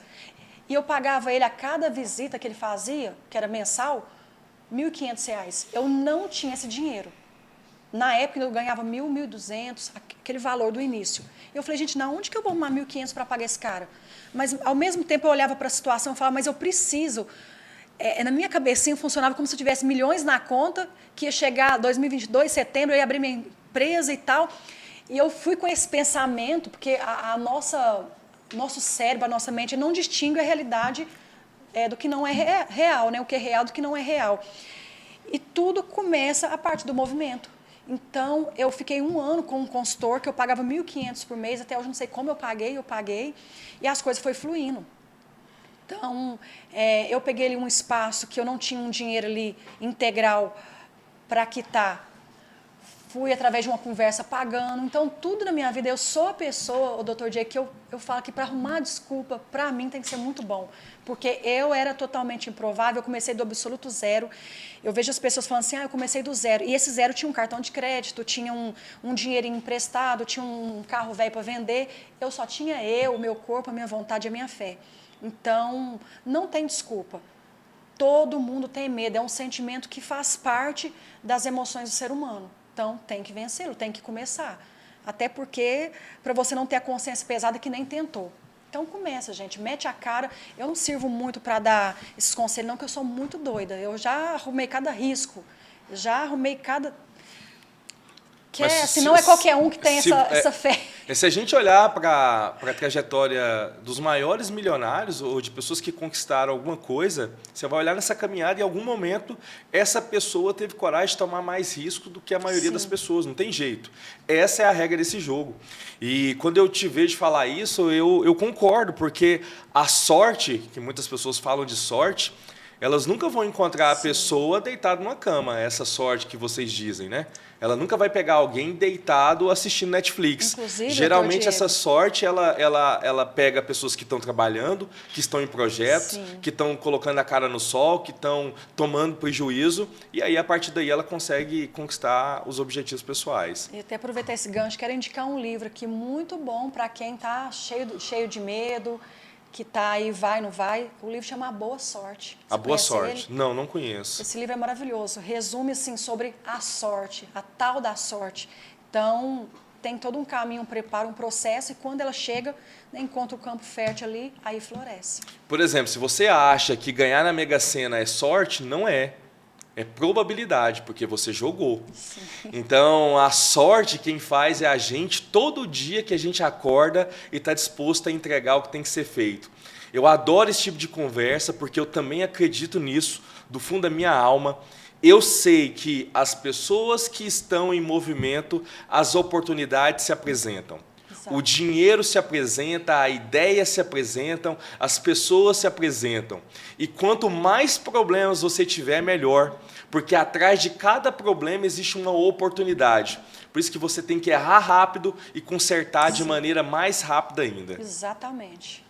E eu pagava ele a cada visita que ele fazia, que era mensal, R$ 1.500. Eu não tinha esse dinheiro. Na época, eu ganhava 1.000, 1.200, aquele valor do início. Eu falei, gente, onde que eu vou arrumar 1.500 para pagar esse cara? Mas, ao mesmo tempo, eu olhava para a situação e falava, mas eu preciso. Na minha cabecinha, funcionava como se eu tivesse milhões na conta, que ia chegar 2022, setembro, eu ia abrir minha empresa e tal. E eu fui com esse pensamento, porque nosso cérebro, a nossa mente, não distingue a realidade do que não é real, né? O que é real do que não é real. E tudo começa a partir do movimento. Então, eu fiquei 1 ano com um consultor que eu pagava 1.500 por mês, até hoje não sei como eu paguei, e as coisas foram fluindo. Então, eu peguei ali um espaço que eu não tinha um dinheiro ali integral para quitar. Fui através de uma conversa pagando. Então, tudo na minha vida, eu sou a pessoa, o Dr. J, que eu falo que para arrumar desculpa, para mim tem que ser muito bom. Porque eu era totalmente improvável, eu comecei do absoluto zero. Eu vejo as pessoas falando assim, eu comecei do zero. E esse zero tinha um cartão de crédito, tinha um dinheirinho emprestado, tinha um carro velho para vender. Eu só tinha o meu corpo, a minha vontade e a minha fé. Então, não tem desculpa. Todo mundo tem medo, é um sentimento que faz parte das emoções do ser humano. Então, tem que vencê-lo, tem que começar. Até porque, para você não ter a consciência pesada que nem tentou. Então, começa, gente, mete a cara. Eu não sirvo muito para dar esses conselhos, não, que eu sou muito doida. Eu já arrumei cada risco, já arrumei cada... Se não é qualquer um que tem essa fé. Se a gente olhar para a trajetória dos maiores milionários ou de pessoas que conquistaram alguma coisa, você vai olhar nessa caminhada e em algum momento essa pessoa teve coragem de tomar mais risco do que a maioria das pessoas, não tem jeito. Essa é a regra desse jogo. E quando eu te vejo falar isso, eu concordo, porque a sorte, que muitas pessoas falam de sorte, elas nunca vão encontrar a pessoa deitada numa cama, essa sorte que vocês dizem, né? Ela nunca vai pegar alguém deitado assistindo Netflix. Inclusive, geralmente, essa sorte, ela pega pessoas que estão trabalhando, que estão em projetos, Sim. que estão colocando a cara no sol, que estão tomando prejuízo, e aí, a partir daí, ela consegue conquistar os objetivos pessoais. E até aproveitar esse gancho, quero indicar um livro aqui muito bom para quem está cheio de medo, que está aí, vai, não vai. O livro chama A Boa Sorte. A Boa Sorte? Ele? Não conheço. Esse livro é maravilhoso. Resume assim, sobre a sorte, a tal da sorte. Então, tem todo um caminho, um preparo, um processo, e quando ela chega, encontra o campo fértil ali, aí floresce. Por exemplo, se você acha que ganhar na Mega Sena é sorte, não é. É probabilidade, porque você jogou. Sim. Então, a sorte quem faz é a gente todo dia que a gente acorda e está disposto a entregar o que tem que ser feito. Eu adoro esse tipo de conversa, porque eu também acredito nisso, do fundo da minha alma. Eu sei que as pessoas que estão em movimento, as oportunidades se apresentam. Exato. o dinheiro se apresenta, a ideia se apresentam, as pessoas se apresentam. E quanto mais problemas você tiver, melhor, porque atrás de cada problema existe uma oportunidade. Por isso que você tem que errar rápido e consertar de maneira mais rápida ainda. Exatamente.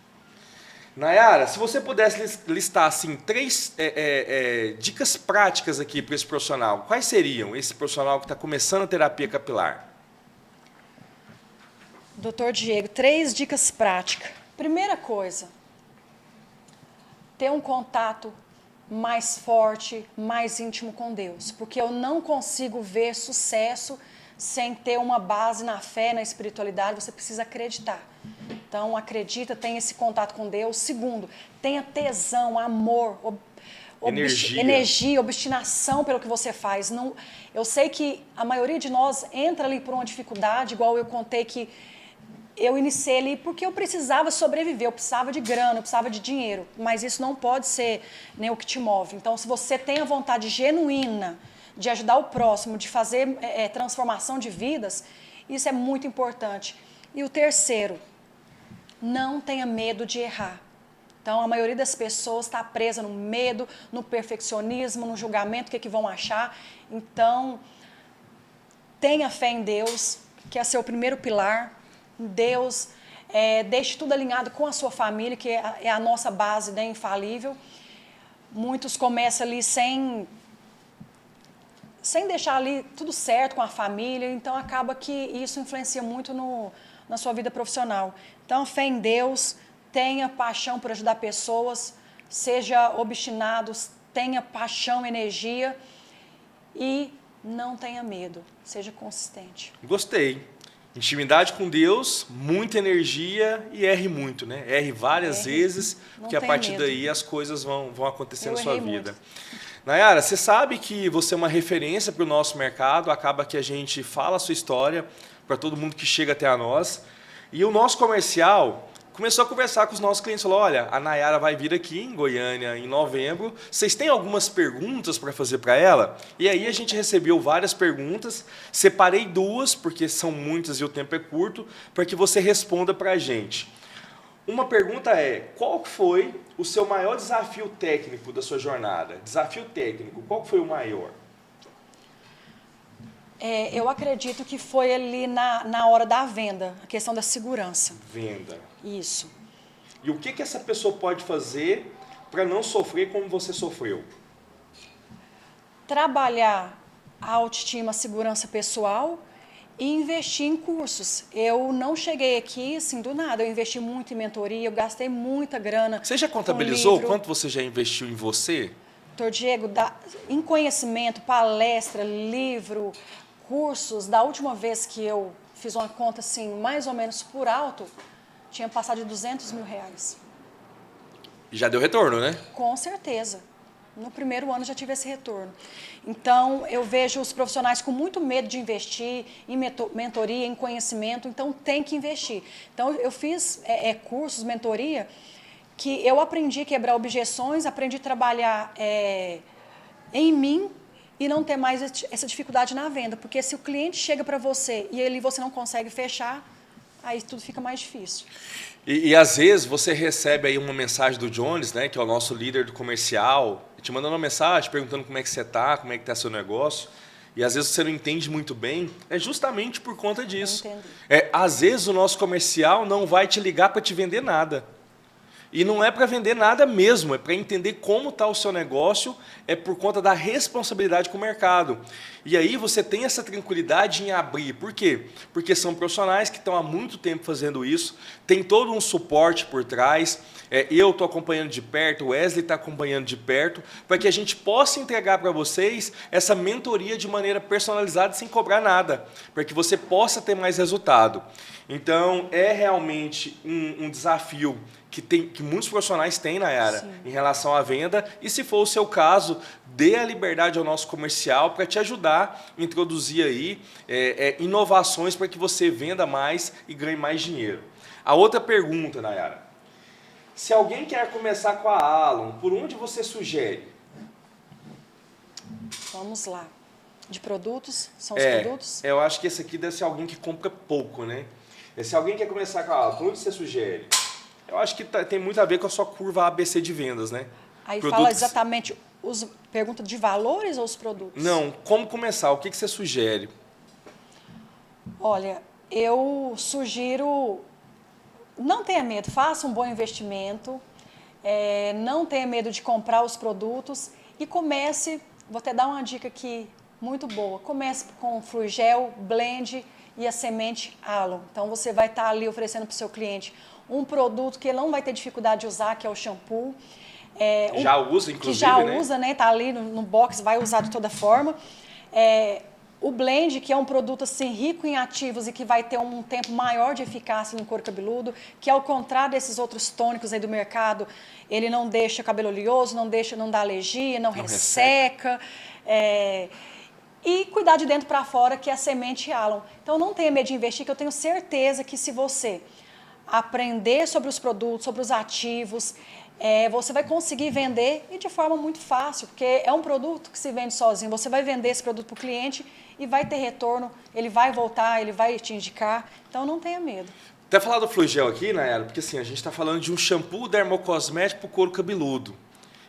Nayara, se você pudesse listar assim, 3 dicas práticas aqui para esse profissional, quais seriam esse profissional que está começando a terapia capilar? Doutor Diego, 3 dicas práticas. Primeira coisa, ter um contato mais forte, mais íntimo com Deus, porque eu não consigo ver sucesso sem ter uma base na fé, na espiritualidade. Você precisa acreditar. Então, acredita, tenha esse contato com Deus. Segundo, tenha tesão, amor, energia, obstinação pelo que você faz. Não, eu sei que a maioria de nós entra ali por uma dificuldade, igual eu contei que eu iniciei ali porque eu precisava sobreviver, eu precisava de grana, eu precisava de dinheiro, mas isso não pode ser, né, o que te move. Então, se você tem a vontade genuína de ajudar o próximo, de fazer transformação de vidas, isso é muito importante. E o terceiro, não tenha medo de errar. Então, a maioria das pessoas está presa no medo, no perfeccionismo, no julgamento, o que vão achar. Então, tenha fé em Deus, que é seu primeiro pilar. Deus, deixe tudo alinhado com a sua família, que é a nossa base, né, infalível. Muitos começam ali sem deixar ali tudo certo com a família, então acaba que isso influencia muito na sua vida profissional. Então, fé em Deus, tenha paixão por ajudar pessoas, seja obstinado, tenha paixão, energia e não tenha medo, seja consistente. Gostei. Intimidade com Deus, muita energia e erre muito, né? Erre várias vezes, porque a partir daí as coisas vão acontecer na sua vida. Nayara, você sabe que você é uma referência para o nosso mercado, acaba que a gente fala a sua história para todo mundo que chega até a nós. E o nosso comercial começou a conversar com os nossos clientes, falou, olha, a Nayara vai vir aqui em Goiânia em novembro, vocês têm algumas perguntas para fazer para ela? E aí a gente recebeu várias perguntas, separei 2, porque são muitas e o tempo é curto, para que você responda para a gente. Uma pergunta é, qual foi o seu maior desafio técnico da sua jornada? Desafio técnico, qual foi o maior? Eu acredito que foi ali na hora da venda, a questão da segurança. Venda. Isso. E o que essa pessoa pode fazer para não sofrer como você sofreu? Trabalhar a autoestima, a segurança pessoal e investir em cursos. Eu não cheguei aqui assim do nada, eu investi muito em mentoria, eu gastei muita grana. Você já contabilizou quanto você já investiu em você? Doutor Diego, em conhecimento, palestra, livro, cursos, da última vez que eu fiz uma conta assim, mais ou menos por alto, tinha passado de R$200 mil. E já deu retorno, né? Com certeza. No primeiro ano já tive esse retorno. Então, eu vejo os profissionais com muito medo de investir em mentoria, em conhecimento, então tem que investir. Então, eu fiz cursos, mentoria, que eu aprendi a quebrar objeções, aprendi a trabalhar em mim e não ter mais essa dificuldade na venda. Porque se o cliente chega para você e ele você não consegue fechar, aí tudo fica mais difícil. E às vezes você recebe aí uma mensagem do Jones, né, que é o nosso líder do comercial, te mandando uma mensagem perguntando como é que você está, como é que está seu negócio. E às vezes você não entende muito bem, é justamente por conta disso. Às vezes o nosso comercial não vai te ligar para te vender nada. E não é para vender nada mesmo, é para entender como está o seu negócio, é por conta da responsabilidade com o mercado. E aí você tem essa tranquilidade em abrir. Por quê? Porque são profissionais que estão há muito tempo fazendo isso, tem todo um suporte por trás, eu estou acompanhando de perto, o Wesley está acompanhando de perto, para que a gente possa entregar para vocês essa mentoria de maneira personalizada, sem cobrar nada, para que você possa ter mais resultado. Então, é realmente um desafio que muitos profissionais têm, Nayara, em relação à venda. E se for o seu caso, dê a liberdade ao nosso comercial para te ajudar a introduzir aí inovações para que você venda mais e ganhe mais dinheiro. A outra pergunta, Nayara. Se alguém quer começar com a Alon, por onde você sugere? Vamos lá. De produtos? São os produtos? Eu acho que esse aqui deve ser alguém que compra pouco, né? Se alguém quer começar por onde você sugere? Eu acho que tem muito a ver com a sua curva ABC de vendas, né? Aí fala exatamente, pergunta de valores ou os produtos? Não, como começar? O que você sugere? Olha, eu sugiro, não tenha medo, faça um bom investimento, não tenha medo de comprar os produtos e comece, vou até dar uma dica aqui muito boa, comece com o Fluigel, Blend e a semente Alum. Então, você vai estar ali oferecendo para o seu cliente um produto que ele não vai ter dificuldade de usar, que é o shampoo. Já usa, inclusive, que já né? usa, né? Tá ali no box, vai usar de toda forma. O Blend, que é um produto assim rico em ativos e que vai ter um tempo maior de eficácia no couro cabeludo, que ao contrário desses outros tônicos aí do mercado, ele não deixa cabelo oleoso, não dá alergia, não resseca. E cuidar de dentro para fora, que é a semente Alum. Então não tenha medo de investir, que eu tenho certeza que se você aprender sobre os produtos, sobre os ativos, você vai conseguir vender e de forma muito fácil, porque é um produto que se vende sozinho. Você vai vender esse produto para o cliente e vai ter retorno, ele vai voltar, ele vai te indicar. Então, não tenha medo. Até falar do Fluigel aqui, Nayara, porque assim, a gente está falando de um shampoo dermocosmético para o couro cabeludo.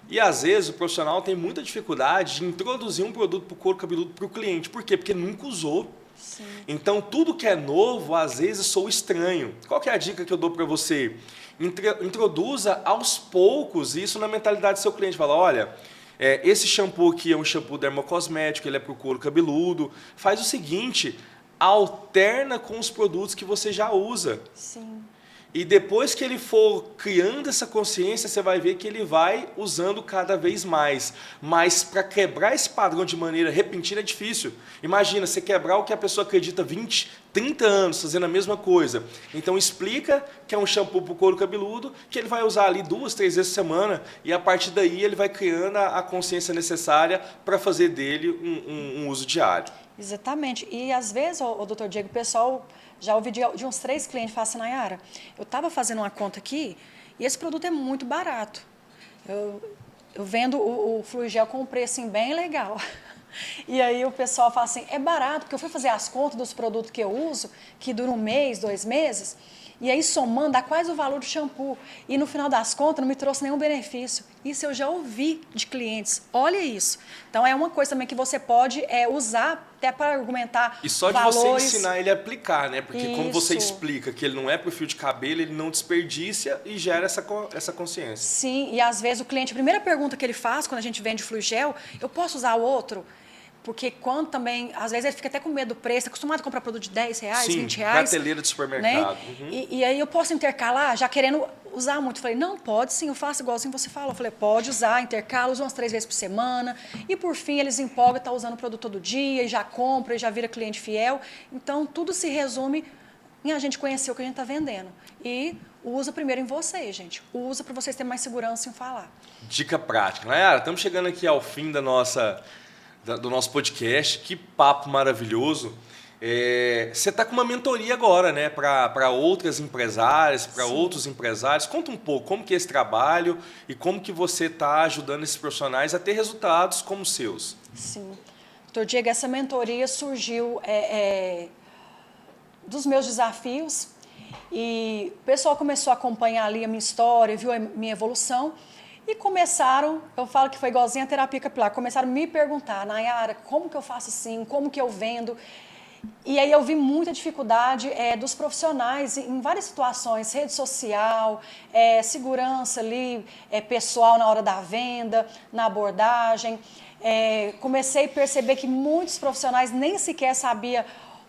E às vezes o profissional tem muita dificuldade de introduzir um produto para o couro cabeludo para o cliente. Por quê? Porque nunca usou. Sim. Então, tudo que é novo, às vezes, sou estranho. Qual que é a dica que eu dou para você? Introduza aos poucos isso na mentalidade do seu cliente. Fala, olha, esse shampoo aqui é um shampoo dermocosmético, ele é para o couro cabeludo. Faz o seguinte, alterna com os produtos que você já usa. Sim. E depois que ele for criando essa consciência, você vai ver que ele vai usando cada vez mais. Mas para quebrar esse padrão de maneira repentina é difícil. Imagina, você quebrar o que a pessoa acredita 20, 30 anos fazendo a mesma coisa. Então explica que é um shampoo para o couro cabeludo, que ele vai usar ali 2, 3 vezes por semana, e a partir daí ele vai criando a consciência necessária para fazer dele um uso diário. Exatamente. E às vezes, doutor Diego, o pessoal... Já ouvi de uns 3 clientes falar assim, Nayara, eu estava fazendo uma conta aqui e esse produto é muito barato. Eu vendo o Fluigel com um preço bem legal. E aí o pessoal fala assim, é barato, porque eu fui fazer as contas dos produtos que eu uso, que duram 1 mês, 2 meses, e aí somando dá quase o valor do shampoo. E no final das contas não me trouxe nenhum benefício. Isso eu já ouvi de clientes. Olha isso. Então é uma coisa também que você pode usar até para argumentar e só de valores. você ensinar ele a aplicar, né? Porque Isso. como você explica que ele não é para o fio de cabelo, ele não desperdiça e gera essa consciência. Sim, e às vezes o cliente, a primeira pergunta que ele faz quando a gente vende Fluigel, eu posso usar o outro? Porque quando também, às vezes ele fica até com medo do preço, acostumado a comprar produto de R$10, Sim, R$20. prateleira de supermercado. Né? E aí eu posso intercalar, já querendo usar muito. Falei, não, pode sim, eu faço igualzinho você falou. Falei, pode usar, intercala, usa umas 3 vezes por semana. E por fim, eles empolgam, tá usando o produto todo dia, e já compra, e já vira cliente fiel. Então, tudo se resume em a gente conhecer o que a gente está vendendo. E usa primeiro em vocês, gente. Usa para vocês terem mais segurança em falar. Dica prática. Nayara, estamos chegando aqui ao fim do nosso podcast. Que papo maravilhoso. Você está com uma mentoria agora, né, para outras empresárias, para outros empresários. Conta um pouco como que é esse trabalho e como que você está ajudando esses profissionais a ter resultados como os seus. Sim. Doutor Diego, essa mentoria surgiu dos meus desafios e o pessoal começou a acompanhar ali a minha história, viu a minha evolução. E começaram, eu falo que foi igualzinho a terapia capilar, começaram a me perguntar, Nayara, como que eu faço assim, como que eu vendo? E aí eu vi muita dificuldade dos profissionais em várias situações, rede social, segurança ali, pessoal na hora da venda, na abordagem. Comecei a perceber que muitos profissionais nem sequer sabiam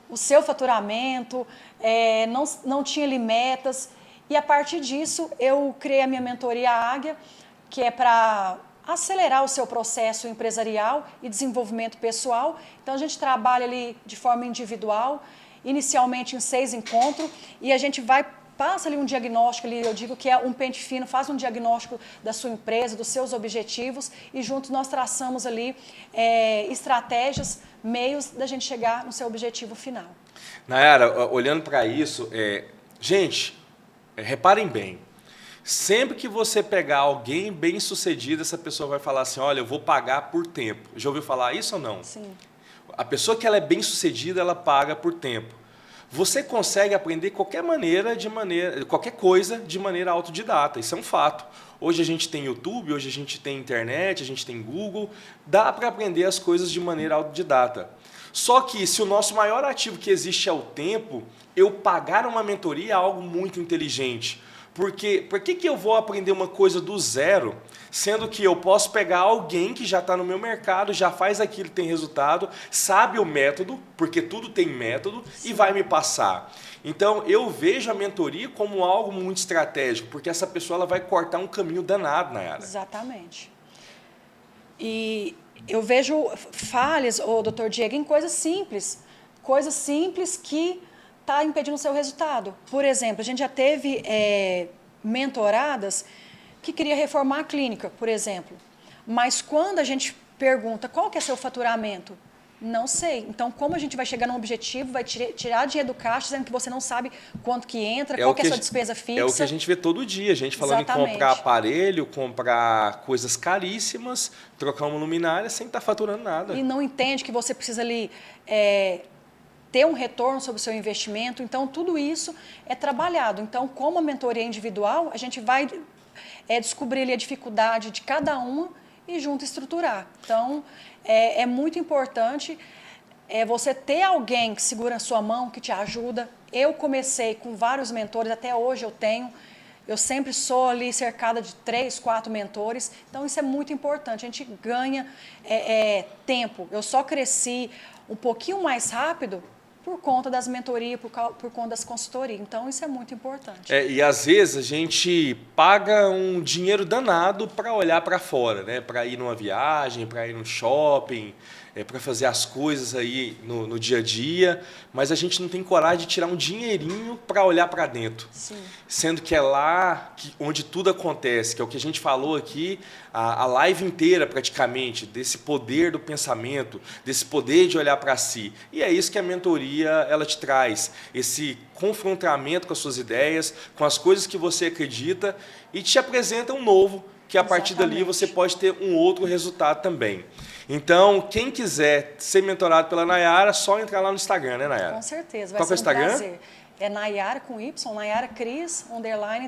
o seu faturamento, não tinha ali metas. E a partir disso eu criei a minha mentoria Águia, que é para acelerar o seu processo empresarial e desenvolvimento pessoal. Então, a gente trabalha ali de forma individual, inicialmente em 6 encontros, e a gente passa ali um diagnóstico, ali, eu digo que é um pente fino, faz um diagnóstico da sua empresa, dos seus objetivos, e juntos nós traçamos ali estratégias, meios da gente chegar no seu objetivo final. Nayara, olhando para isso, gente, reparem bem, sempre que você pegar alguém bem sucedido, essa pessoa vai falar assim, olha, eu vou pagar por tempo. Já ouviu falar isso ou não? Sim. A pessoa que ela é bem sucedida, ela paga por tempo. você consegue aprender qualquer coisa de maneira autodidata. Isso é um fato. Hoje a gente tem YouTube, hoje a gente tem internet, a gente tem Google, dá para aprender as coisas de maneira autodidata. Só que se o nosso maior ativo que existe é o tempo, eu pagar uma mentoria é algo muito inteligente. Porque por que eu vou aprender uma coisa do zero, sendo que eu posso pegar alguém que já está no meu mercado, já faz aquilo, tem resultado, sabe o método, porque tudo tem método, e vai me passar. Então, eu vejo a mentoria como algo muito estratégico, porque essa pessoa ela vai cortar um caminho danado, Nayara. Exatamente. E eu vejo falhas, doutor Diego, em coisas simples que está impedindo o seu resultado. Por exemplo, a gente já teve mentoradas que queria reformar a clínica, por exemplo. Mas quando a gente pergunta qual que é seu faturamento, não sei. Então, como a gente vai chegar num objetivo, vai tirar dinheiro do caixa, dizendo que você não sabe quanto que entra, qual que é a sua despesa fixa. É o que a gente vê todo dia, a gente falando em comprar aparelho, comprar coisas caríssimas, trocar uma luminária sem estar faturando nada. E não entende que você precisa ali ter um retorno sobre o seu investimento. Então, tudo isso é trabalhado. Então, como a mentoria individual, a gente vai descobrir ali a dificuldade de cada uma e junto estruturar. Então, é muito importante você ter alguém que segura a sua mão, que te ajuda. Eu comecei com vários mentores, até hoje eu tenho. Eu sempre sou ali cercada de 3, 4 mentores. Então, isso é muito importante. A gente ganha tempo. Eu só cresci um pouquinho mais rápido por conta das mentorias, por conta das consultorias. Então, isso é muito importante. E às vezes a gente paga um dinheiro danado para olhar para fora, né? Para ir numa viagem, para ir num shopping, para fazer as coisas aí no dia a dia, mas a gente não tem coragem de tirar um dinheirinho para olhar para dentro. Sim. Sendo que é lá onde tudo acontece, que é o que a gente falou aqui, a live inteira praticamente, desse poder do pensamento, desse poder de olhar para si. E é isso que a mentoria ela te traz, esse confrontamento com as suas ideias, com as coisas que você acredita e te apresenta um novo, que a partir dali você pode ter um outro resultado também. Então, quem quiser ser mentorado pela Nayara, é só entrar lá no Instagram, né, Nayara? Com certeza, vai Qual ser é o Instagram? prazer. É Nayara com Y, Nayara Cris,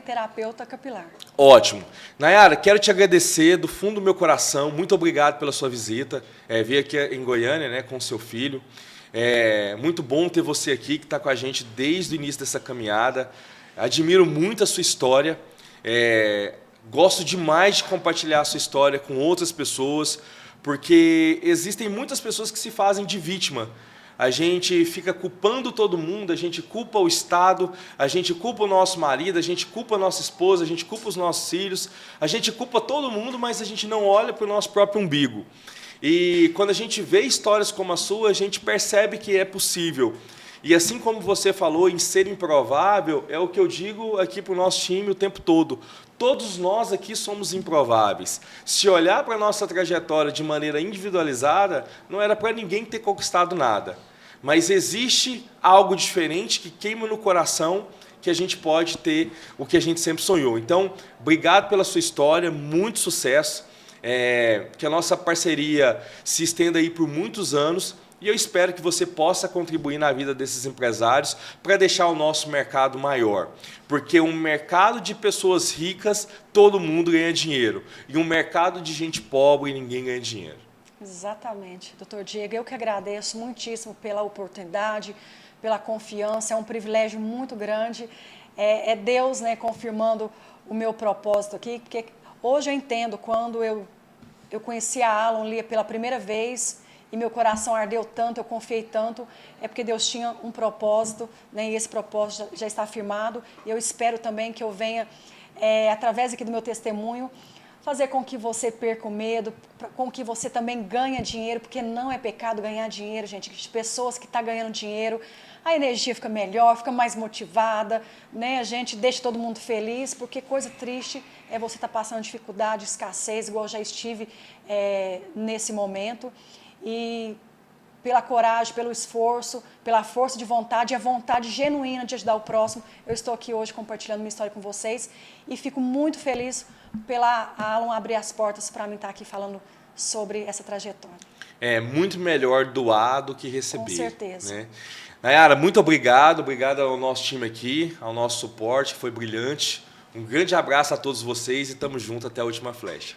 _terapeuta capilar. Ótimo. Nayara, quero te agradecer do fundo do meu coração. Muito obrigado pela sua visita. Veio aqui em Goiânia, né, com seu filho. É muito bom ter você aqui, que está com a gente desde o início dessa caminhada. Admiro muito a sua história. Gosto demais de compartilhar a sua história com outras pessoas, porque existem muitas pessoas que se fazem de vítima. A gente fica culpando todo mundo, a gente culpa o Estado, a gente culpa o nosso marido, a gente culpa a nossa esposa, a gente culpa os nossos filhos, a gente culpa todo mundo, mas a gente não olha para o nosso próprio umbigo. E quando a gente vê histórias como a sua, a gente percebe que é possível. E assim como você falou em ser improvável, é o que eu digo aqui para o nosso time o tempo todo. Todos nós aqui somos improváveis. Se olhar para a nossa trajetória de maneira individualizada, não era para ninguém ter conquistado nada. Mas existe algo diferente que queima no coração, que a gente pode ter o que a gente sempre sonhou. Então, obrigado pela sua história, muito sucesso. Que a nossa parceria se estenda aí por muitos anos. E eu espero que você possa contribuir na vida desses empresários para deixar o nosso mercado maior. Porque um mercado de pessoas ricas, todo mundo ganha dinheiro. E um mercado de gente pobre, ninguém ganha dinheiro. Exatamente. Doutor Diego, eu que agradeço muitíssimo pela oportunidade, pela confiança. É um privilégio muito grande. É Deus, né, confirmando o meu propósito aqui. Porque hoje eu entendo, quando eu conheci a Alan Lia pela primeira vez, e meu coração ardeu tanto, eu confiei tanto, é porque Deus tinha um propósito, né, e esse propósito já está firmado, e eu espero também que eu venha, através aqui do meu testemunho, fazer com que você perca o medo, com que você também ganhe dinheiro, porque não é pecado ganhar dinheiro, gente. De pessoas que estão ganhando dinheiro, a energia fica melhor, fica mais motivada, né? A gente deixa todo mundo feliz, porque coisa triste é você estar passando dificuldade, escassez, igual eu já estive nesse momento. E pela coragem, pelo esforço, pela força de vontade e a vontade genuína de ajudar o próximo, eu estou aqui hoje compartilhando minha história com vocês e fico muito feliz pela Alan abrir as portas para mim estar aqui falando sobre essa trajetória. é muito melhor doar do que receber. Com certeza. Né? Nayara, muito obrigado. Obrigado ao nosso time aqui, ao nosso suporte, que foi brilhante. Um grande abraço a todos vocês e estamos juntos até a última flecha.